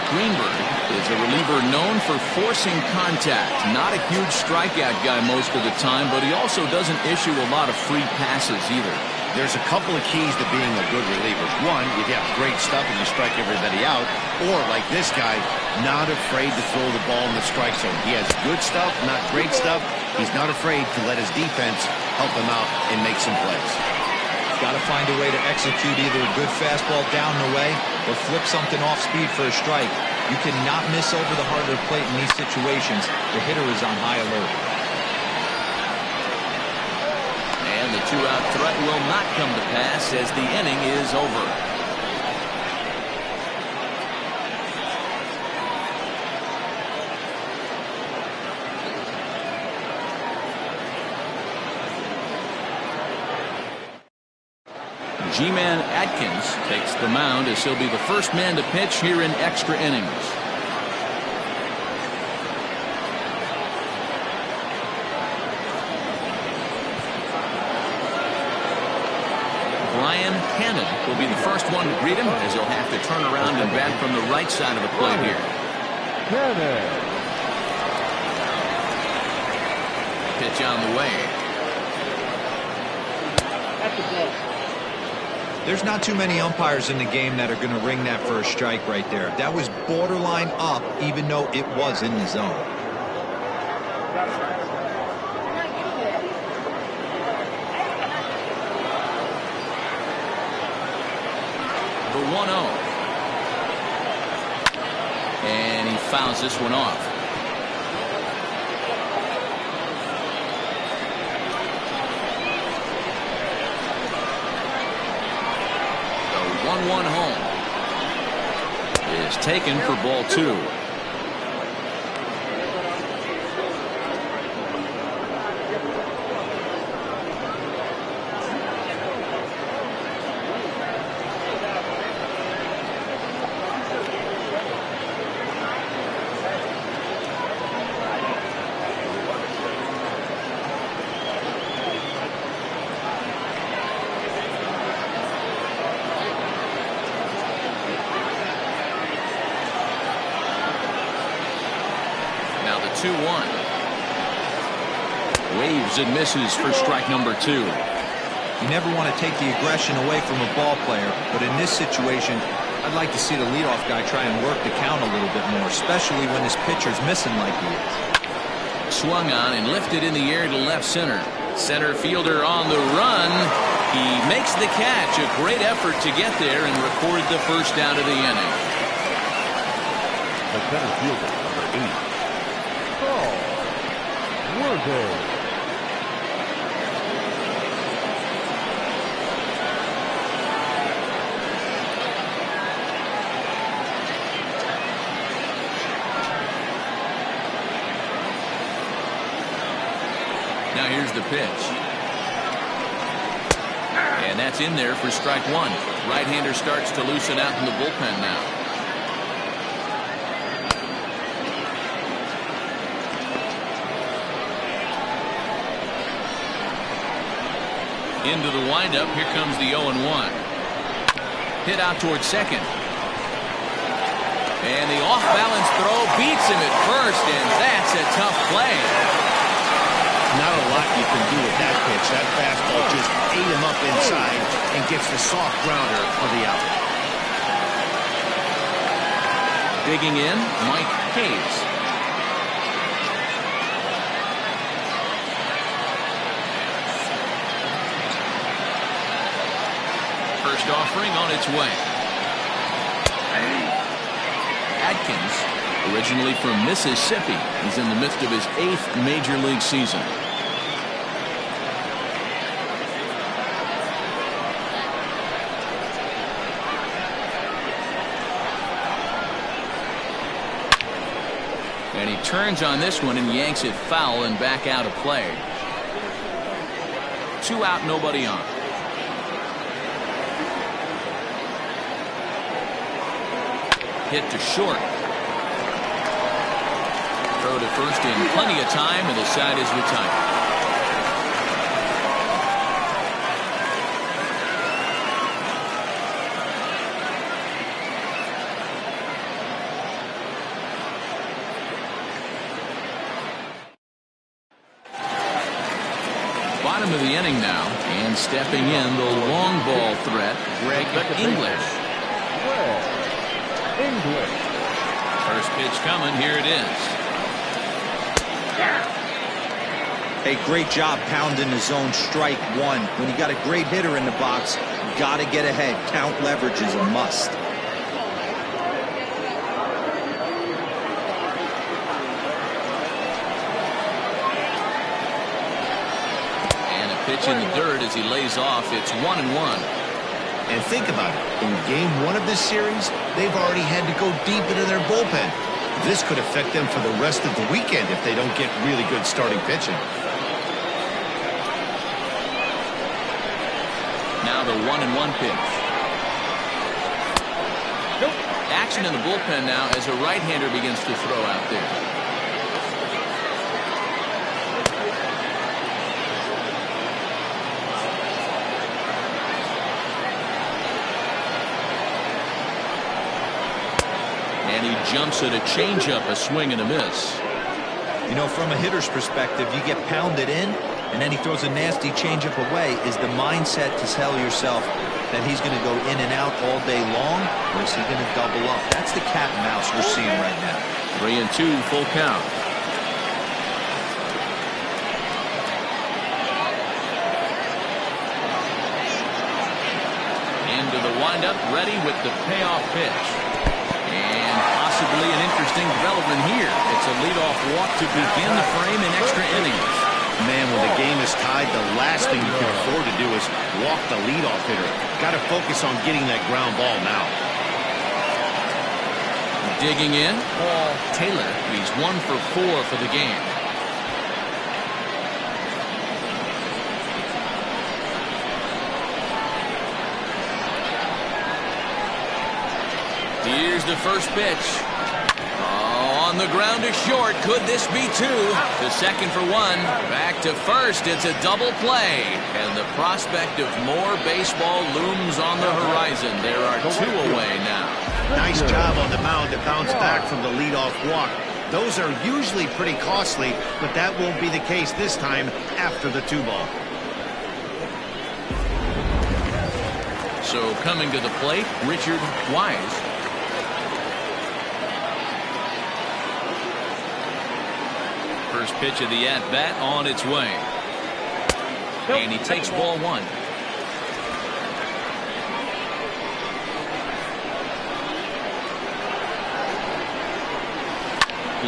Greenberg is a reliever known for forcing contact. Not a huge strikeout guy most of the time, but he also doesn't issue a lot of free passes either. There's a couple of keys to being a good reliever. One, you have great stuff and you strike everybody out. Or, like this guy, not afraid to throw the ball in the strike zone. He has good stuff, not great stuff. He's not afraid to let his defense help him out and make some plays. Got to find a way to execute either a good fastball down and away or flip something off speed for a strike. You cannot miss over the heart of the plate in these situations. The hitter is on high alert. And the 2-out threat will not come to pass as the inning is over. G-man Atkins takes the mound as he'll be the first man to pitch here in extra innings. Cannon will be the first one to greet him as he'll have to turn around and bat from the right side of the plate here. Pitch on the way. There's not too many umpires in the game that are going to ring that first strike right there. That was borderline up, even though it was in the zone. The 1-0. And he fouls this one off. The 1-1 home is taken for ball 2. Now the 2-1. Waves and misses for strike number 2. You never want to take the aggression away from a ball player, but in this situation, I'd like to see the leadoff guy try and work the count a little bit more, especially when his pitcher's missing like he is. Swung on and lifted in the air to left center. Center fielder on the run. He makes the catch. A great effort to get there and record the first out of the inning. The center fielder, number 8. Oh, Worthy. Now here's the pitch. And that's in there for strike one. Right-hander starts to loosen out in the bullpen now. Into the windup. Here comes the 0-1. Hit out towards second. And the off-balance throw beats him at first, and that's a tough play. Not a lot you can do with that pitch. That fastball just ate him up inside and gets the soft grounder for the out. Digging in, Mike Hayes. First offering on its way. Atkins, originally from Mississippi, he's in the midst of his 8th major league season. And he turns on this one and yanks it foul and back out of play. 2 out, nobody on. Hit to short. Throw to first in plenty of time, and the side is retired. Bottom of the inning now, and stepping in the long ball threat, Greg English. First pitch coming. Here it is. Hey, great job pounding the zone strike one. When you got a great hitter in the box, you got to get ahead. Count leverage is a must. And a pitch in the dirt as he lays off. It's 1-1. And think about it. In game 1 of this series, they've already had to go deep into their bullpen. This could affect them for the rest of the weekend if they don't get really good starting pitching. Now the 1-1 pitch. Action in the bullpen now as a right-hander begins to throw out there. And he jumps at a changeup, a swing and a miss. You know, from a hitter's perspective, you get pounded in, and then he throws a nasty changeup away. Is the mindset to tell yourself that he's going to go in and out all day long, or is he going to double up? That's the cat and mouse we're seeing right now. 3-2, full count. Into the windup, ready with the payoff pitch. And possibly an interesting development here. It's a leadoff walk to begin the frame in extra innings. Man, when the game is tied, the last thing you can afford to do is walk the leadoff hitter. Got to focus on getting that ground ball now. Digging in, Paul Taylor. He's 1 for 4 for the game. Here's the first pitch. Oh, on the ground to short. Could this be 2? To second for 1. Back to first. It's a double play. And the prospect of more baseball looms on the horizon. There are 2 away now. Nice job on the mound to bounce back from the leadoff walk. Those are usually pretty costly, but that won't be the case this time after the 2 ball. So coming to the plate, Richard Wise. First pitch of the at-bat on its way. And he takes ball one.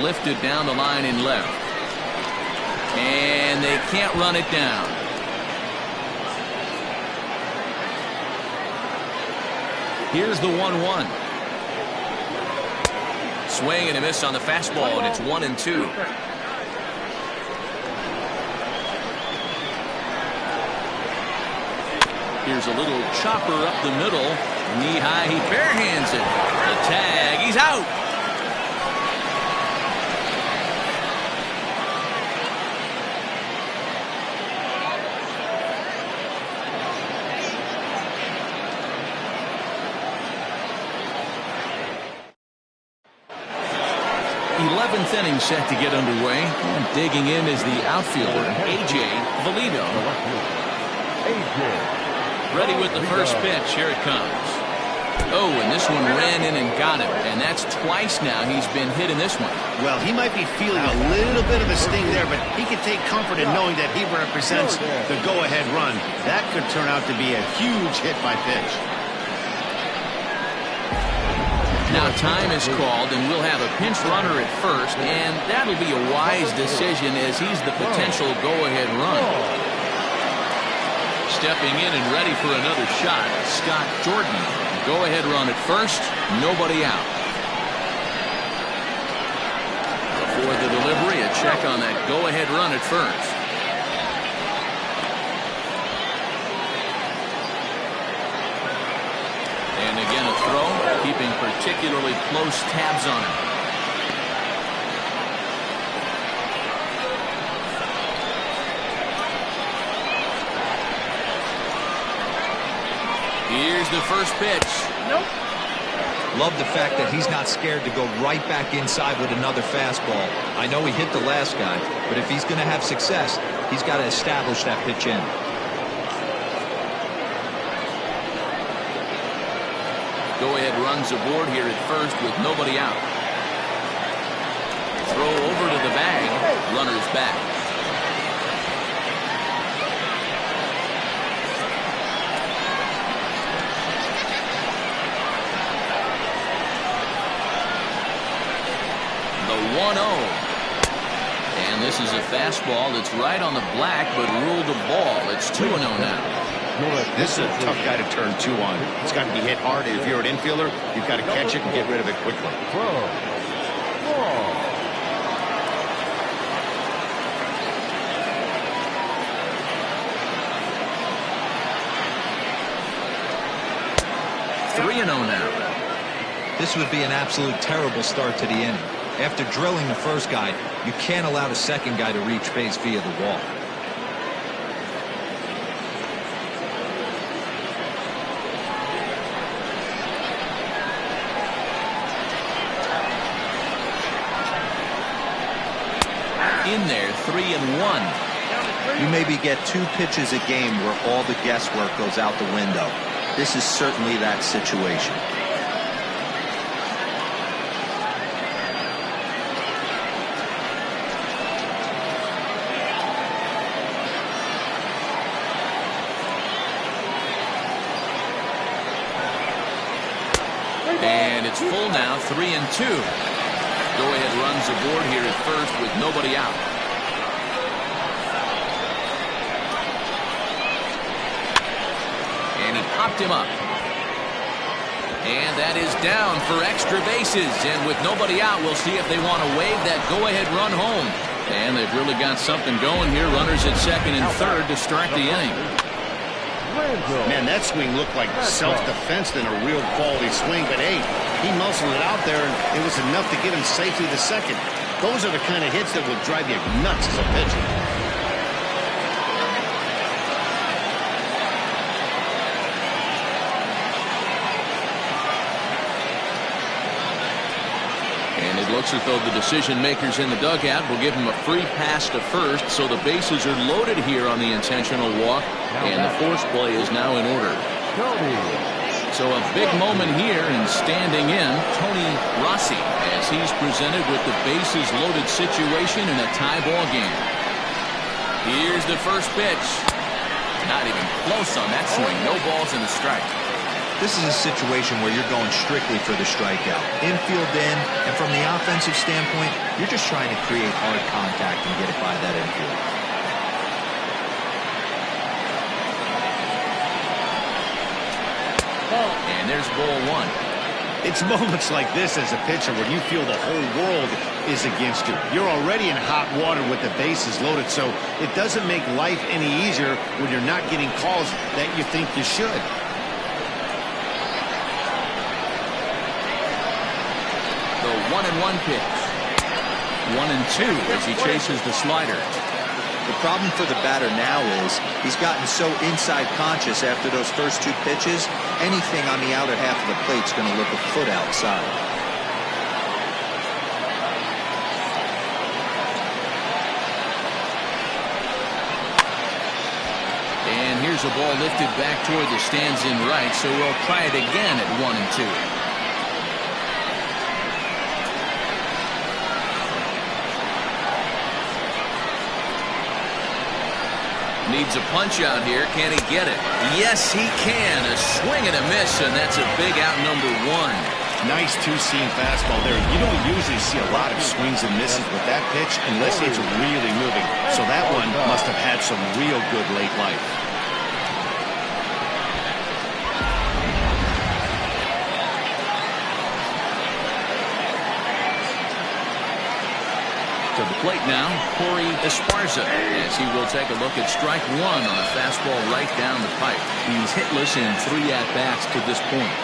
Lifted down the line in left. And they can't run it down. Here's the 1-1. Swing and a miss on the fastball, and it's 1-2. Here's a little chopper up the middle. Knee high, he barehands it. The tag, he's out. Inning set to get underway, and digging in is the outfielder A.J. Bolito. Ready with the first pitch. Here it comes. Oh, and this one ran in and got him, and that's twice now he's been hit in this one. Well, he might be feeling a little bit of a sting there, but he can take comfort in knowing that he represents the go-ahead run. That could turn out to be a huge hit by pitch. Now time is called, and we'll have a pinch runner at first, and that'll be a wise decision as he's the potential go-ahead run. Stepping in and ready for another shot, Scott Jordan. Go-ahead run at first, nobody out. Before the delivery, a check on that go-ahead run at first. And again a throw, keeping particularly close tabs on it. Here's the first pitch. Nope. Love the fact that he's not scared to go right back inside with another fastball. I know he hit the last guy, but if he's going to have success, he's got to establish that pitch in. Go-ahead runs aboard here at first with nobody out. Throw over to the bag. Runners back. The 1-0. And this is a fastball that's right on the black, but ruled a ball. It's 2-0 now. This is a tough guy to turn two on. It's got to be hit hard. If you're an infielder, you've got to catch it and get rid of it quickly. This would be an absolute terrible start to the inning. After drilling the first guy, you can't allow the second guy to reach base via the wall. In there, 3-1. You maybe get 2 pitches a game where all the guesswork goes out the window. This is certainly that situation. And it's full now, 3-2. Go-ahead runs aboard here at first with nobody out. And it popped him up. And that is down for extra bases. And with nobody out, we'll see if they want to wave that go-ahead run home. And they've really got something going here. Runners at second and third to start the inning. Man, that swing looked like self-defense than a real quality swing. But, hey, he muscled it out there, and it was enough to get him safely to second. Those are the kind of hits that will drive you nuts as a pitcher. And it looks as though the decision makers in the dugout will give him a free pass to first, so the bases are loaded here on the intentional walk, and the force play is now in order. Tony. So a big moment here, and standing in, Tony Rossi, as he's presented with the bases loaded situation in a tie ball game. Here's the first pitch. Not even close on that swing. No balls and a strike. This is a situation where you're going strictly for the strikeout. Infield in, and from the offensive standpoint, you're just trying to create hard contact and get it by that infield. And there's ball one. It's moments like this as a pitcher when you feel the whole world is against you. You're already in hot water with the bases loaded, so it doesn't make life any easier when you're not getting calls that you think you should. The 1-1 pitch. 1-2 as he chases the slider. The problem for the batter now is he's gotten so inside conscious after those first two pitches, anything on the outer half of the plate's going to look a foot outside. And here's a ball lifted back toward the stands in right, so we'll try it again at 1-2. Needs a punch out here. Can he get it? Yes, he can. A swing and a miss, and that's a big out, number one. Nice two-seam fastball there. You don't usually see a lot of swings and misses with that pitch unless it's really moving. So that one must have had some real good late life. To the plate now, Cory Esparza, as he will take a look at strike one on a fastball right down the pipe. He's hitless in 3 at-bats to this point.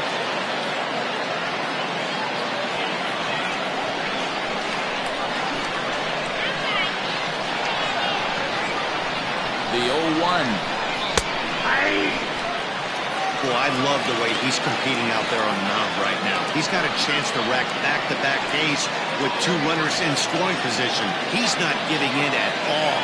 The 0-1. Well, I love the way he's competing out there on the mound right now. He's got a chance to rack back-to-back Ks with 2 runners in scoring position. He's not giving in at all.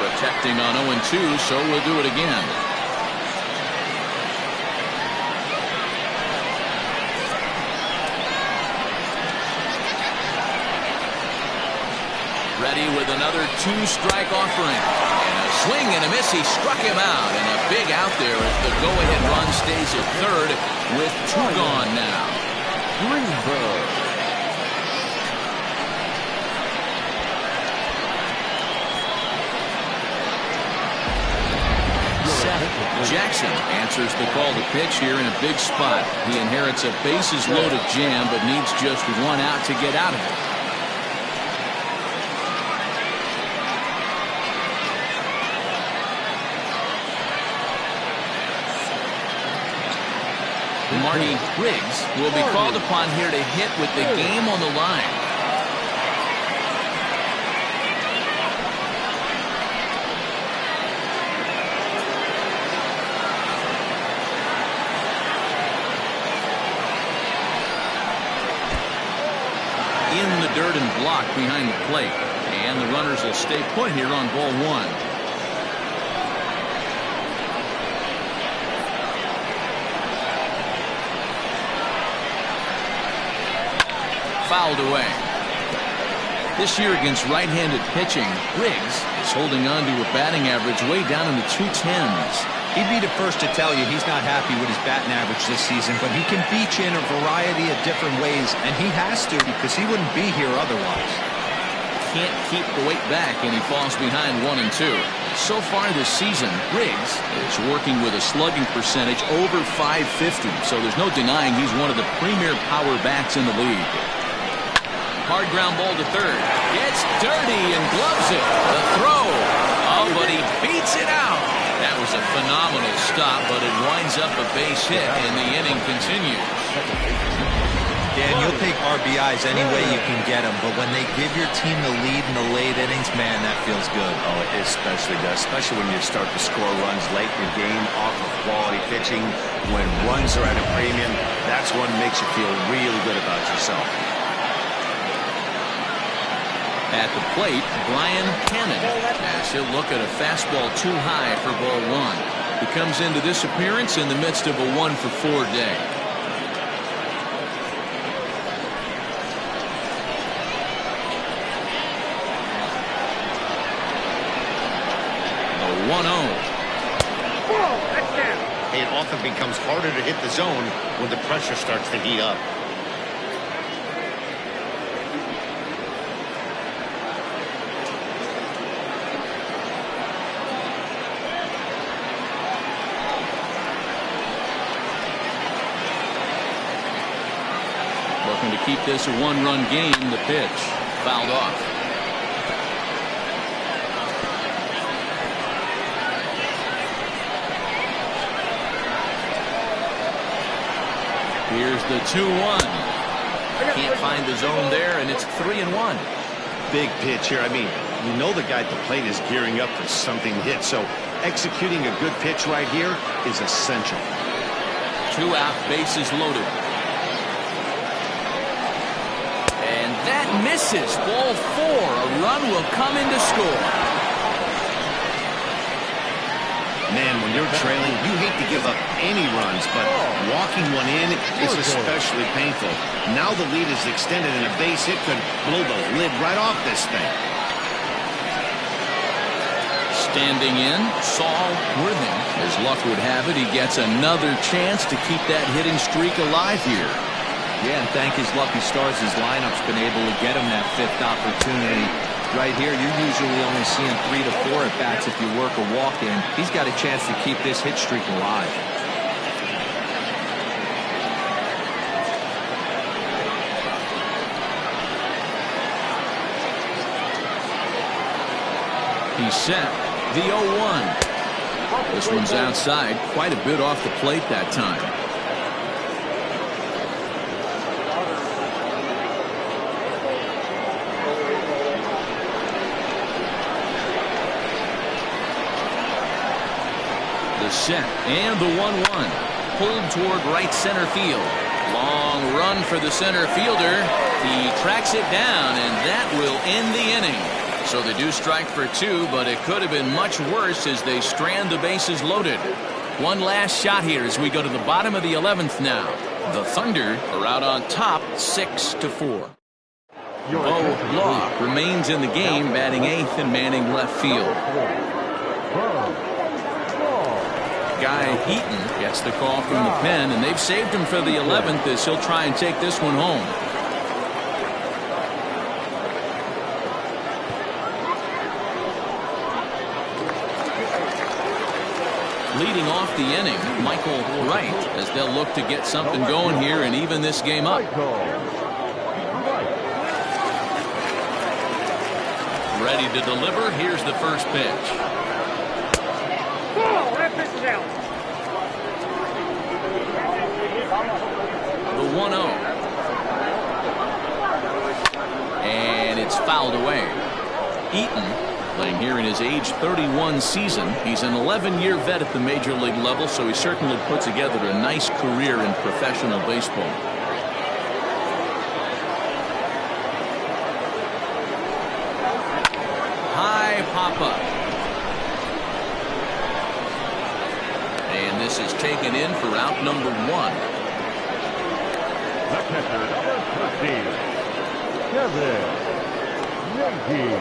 Protecting on 0-2, so we'll do it again. Ready with another 2-strike offering. And a swing and a miss. He struck him out. And a big out there as the go-ahead run stays at third with 2 gone now. Greenberg. Seth Jackson answers the call to pitch here in a big spot. He inherits a bases-loaded jam, but needs just 1 out to get out of it. Marty Riggs will be called upon here to hit with the game on the line. In the dirt and block behind the plate. And the runners will stay put here on ball 1. Fouled away. This year against right-handed pitching, Riggs is holding on to a batting average way down in the 210s. He'd be the first to tell you he's not happy with his batting average this season, but he can beat you in a variety of different ways, and he has to because he wouldn't be here otherwise. Can't keep the weight back, and he falls behind 1-2. So far this season, Riggs is working with a slugging percentage over .550, so there's no denying he's one of the premier power bats in the league. Hard ground ball to third. Gets dirty and gloves it. The throw. Oh, but he beats it out. That was a phenomenal stop, but it winds up a base hit, and the inning continues. Dan, you'll take RBIs any way you can get them, but when they give your team the lead in the late innings, man, that feels good. Oh, it especially does, especially when you start to score runs late in your game off of quality pitching. When runs are at a premium, that's what makes you feel really good about yourself. At the plate, Brian Cannon, as he'll look at a fastball too high for ball one. He comes into this appearance in the midst of a 1-for-4 day. The 1-0. It often becomes harder to hit the zone when the pressure starts to heat up. Looking to keep this a one-run game. The pitch fouled off. Here's the 2-1. Can't find the zone there, and it's 3-1. Big pitch here. I mean, you know the guy at the plate is gearing up for something to hit, so executing a good pitch right here is essential. 2 out, bases loaded. And that misses. Ball 4. A run will come in to score. Man, when you're trailing, you hate to give up any runs, but walking one in is especially painful. Now the lead is extended, and a base hit could blow the lid right off this thing. Standing in, Saul Worthing. As luck would have it, he gets another chance to keep that hitting streak alive here. Yeah, and thank his lucky stars, his lineup's been able to get him that 5th opportunity. Right here, you're usually only seeing 3 to 4 at-bats if you work a walk-in. He's got a chance to keep this hit streak alive. He's set. The 0-1. This one's outside, quite a bit off the plate that time. The set and the 1-1. Pulled toward right center field. Long run for the center fielder. He tracks it down, and that will end the inning. So they do strike for 2, but it could have been much worse as they strand the bases loaded. One last shot here as we go to the bottom of the 11th now. The Thunder are out on top 6-4. Bo Law remains in the game, batting 8th and manning left field. Guy Heaton gets the call from the pen, and they've saved him for the 11th as he'll try and take this one home. Leading off the inning, Michael Wright, as they'll look to get something going here and even this game up. Ready to deliver. Here's the first pitch. The 1-0. And it's fouled away. Eaton, playing here in his age 31 season. He's an 11-year vet at the major league level, so he certainly put together a nice career in professional baseball. High pop-up. And this is taken in for out number 1. The catcher, number 13, Nagy.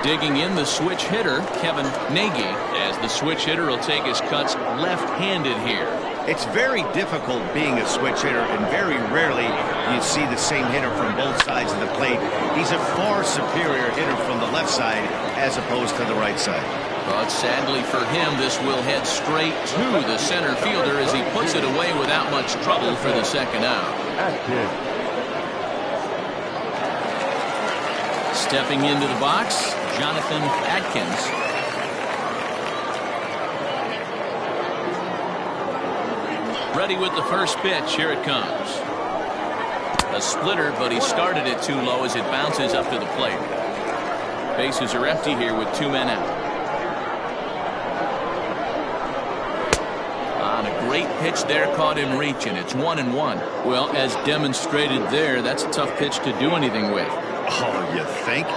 Digging in the switch hitter, Kevin Nagy, as the switch hitter will take his cuts left-handed here. It's very difficult being a switch hitter, and very rarely you see the same hitter from both sides of the plate. He's a far superior hitter from the left side as opposed to the right side. But sadly for him, this will head straight to the center fielder as he puts it away without much trouble for the second out. Atkins. Stepping into the box, Jonathan Atkins. ready with the first pitch. Here it comes. A splitter, but he started it too low as it bounces up to the plate. Bases are empty here with 2 men out. On a great pitch there, caught him reaching. It's 1-1. Well, as demonstrated there, that's a tough pitch to do anything with. Oh, you think?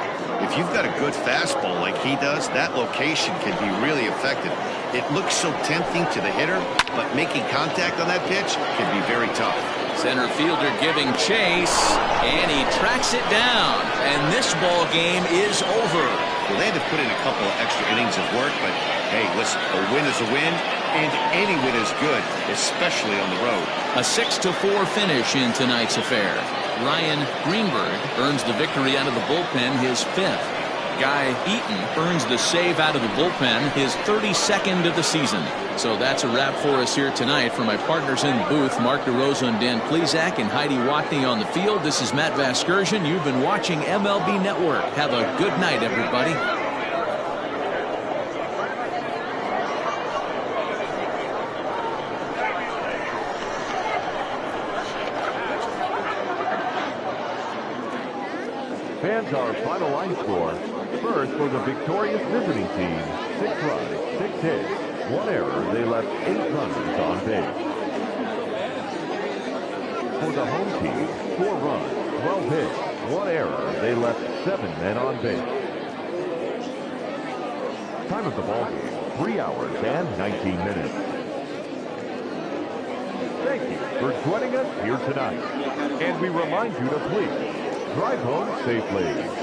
If you've got a good fastball like he does, that location can be really effective. It looks so tempting to the hitter, but making contact on that pitch can be very tough. Center fielder giving chase, and he tracks it down. And this ball game is over. Well, they had to put in a couple of extra innings of work, but hey, listen, a win is a win, and any win is good, especially on the road. A 6-4 finish in tonight's affair. Greenberg earns the victory out of the bullpen, his 5th. Guy Eaton earns the save out of the bullpen, his 32nd of the season. So that's a wrap for us here tonight. For my partners in the booth, Mark DeRosa and Dan Plesac and Heidi Watney on the field, this is Matt Vasgersian. You've been watching MLB Network. Have a good night, everybody. Fans, our final line score. First, for the victorious visiting team, 6 runs, 6 hits, 1 error. They left 8 runners on base. For the home team, 4 runs, 12 hits, 1 error. They left 7 men on base. Time of the ball game, 3 hours and 19 minutes. Thank you for joining us here tonight. And we remind you to please drive home safely.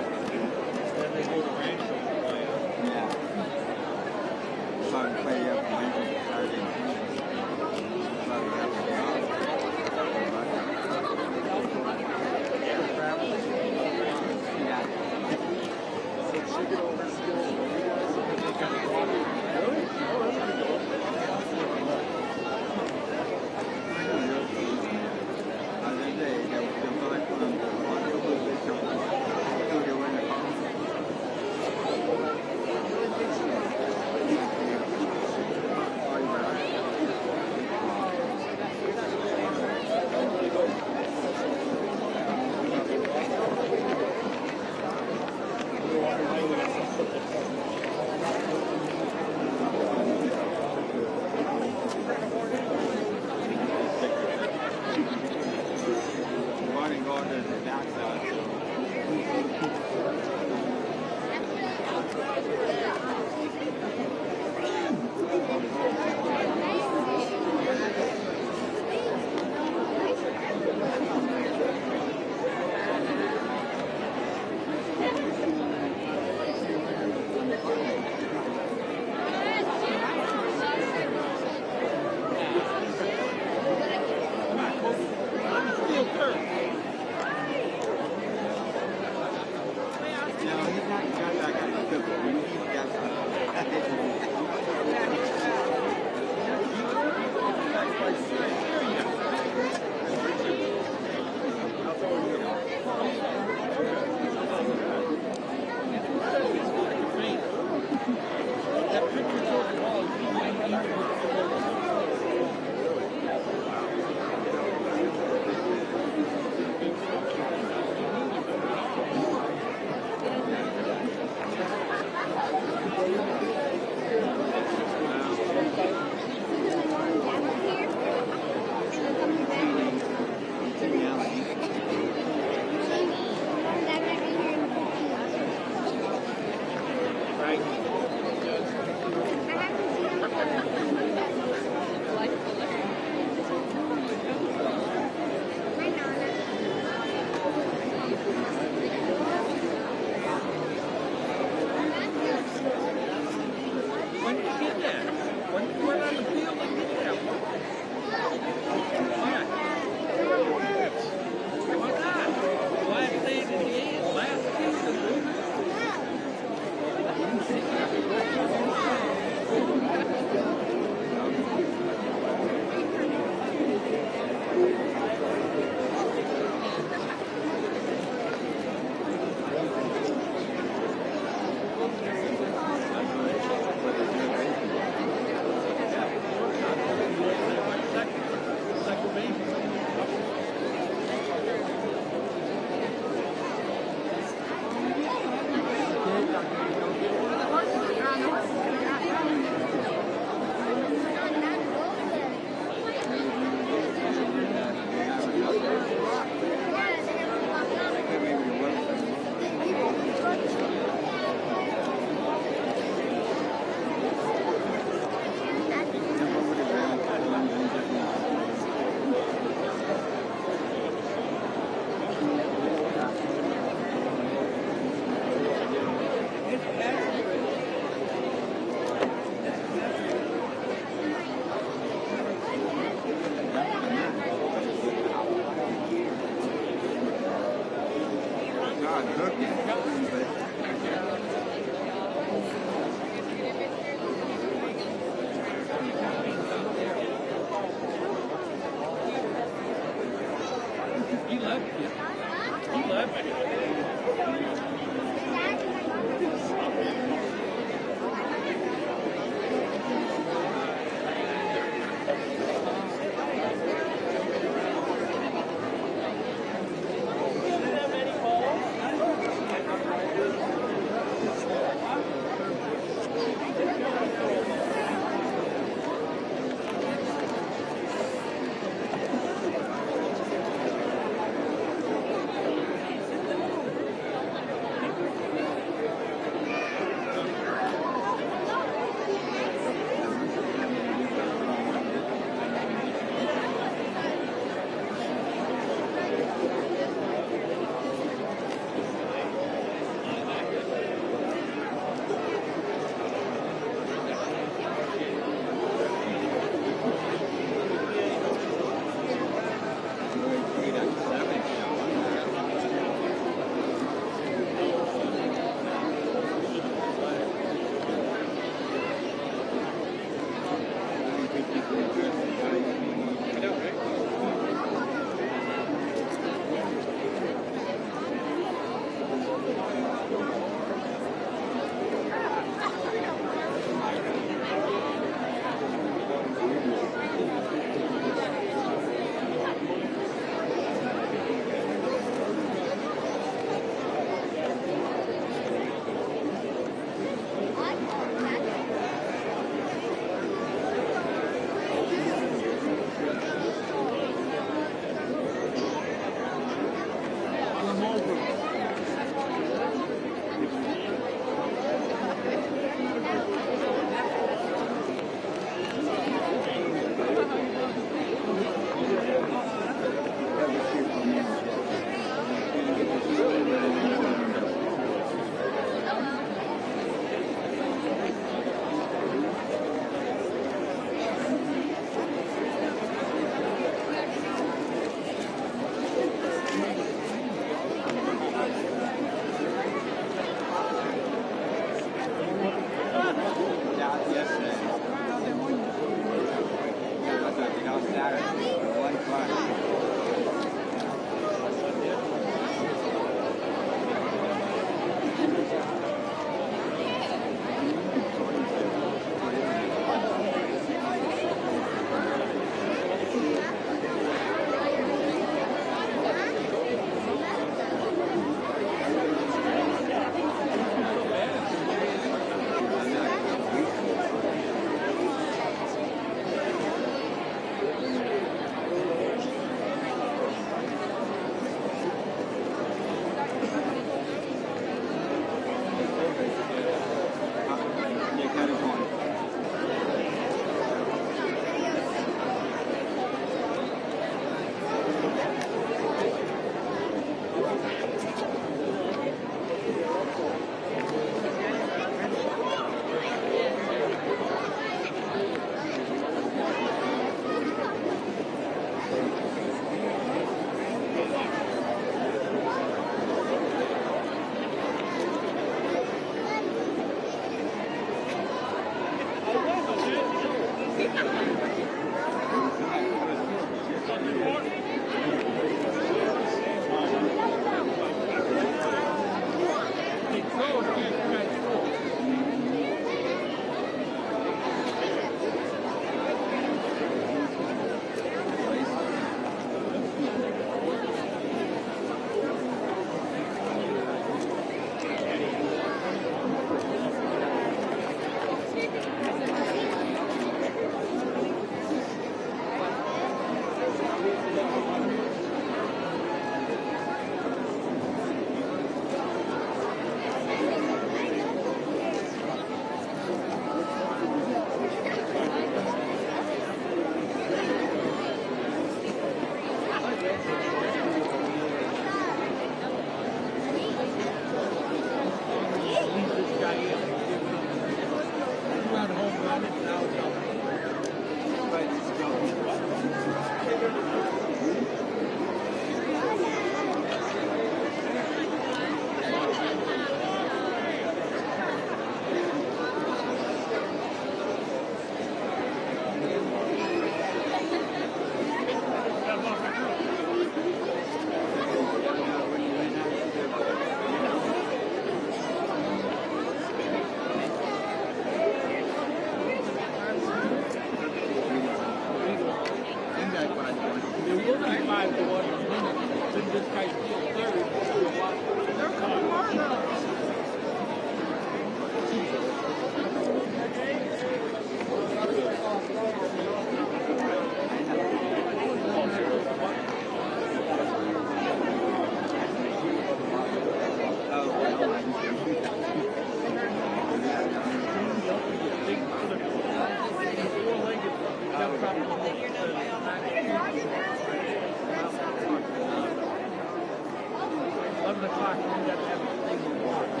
7 o'clock. We got to have a thing to walk.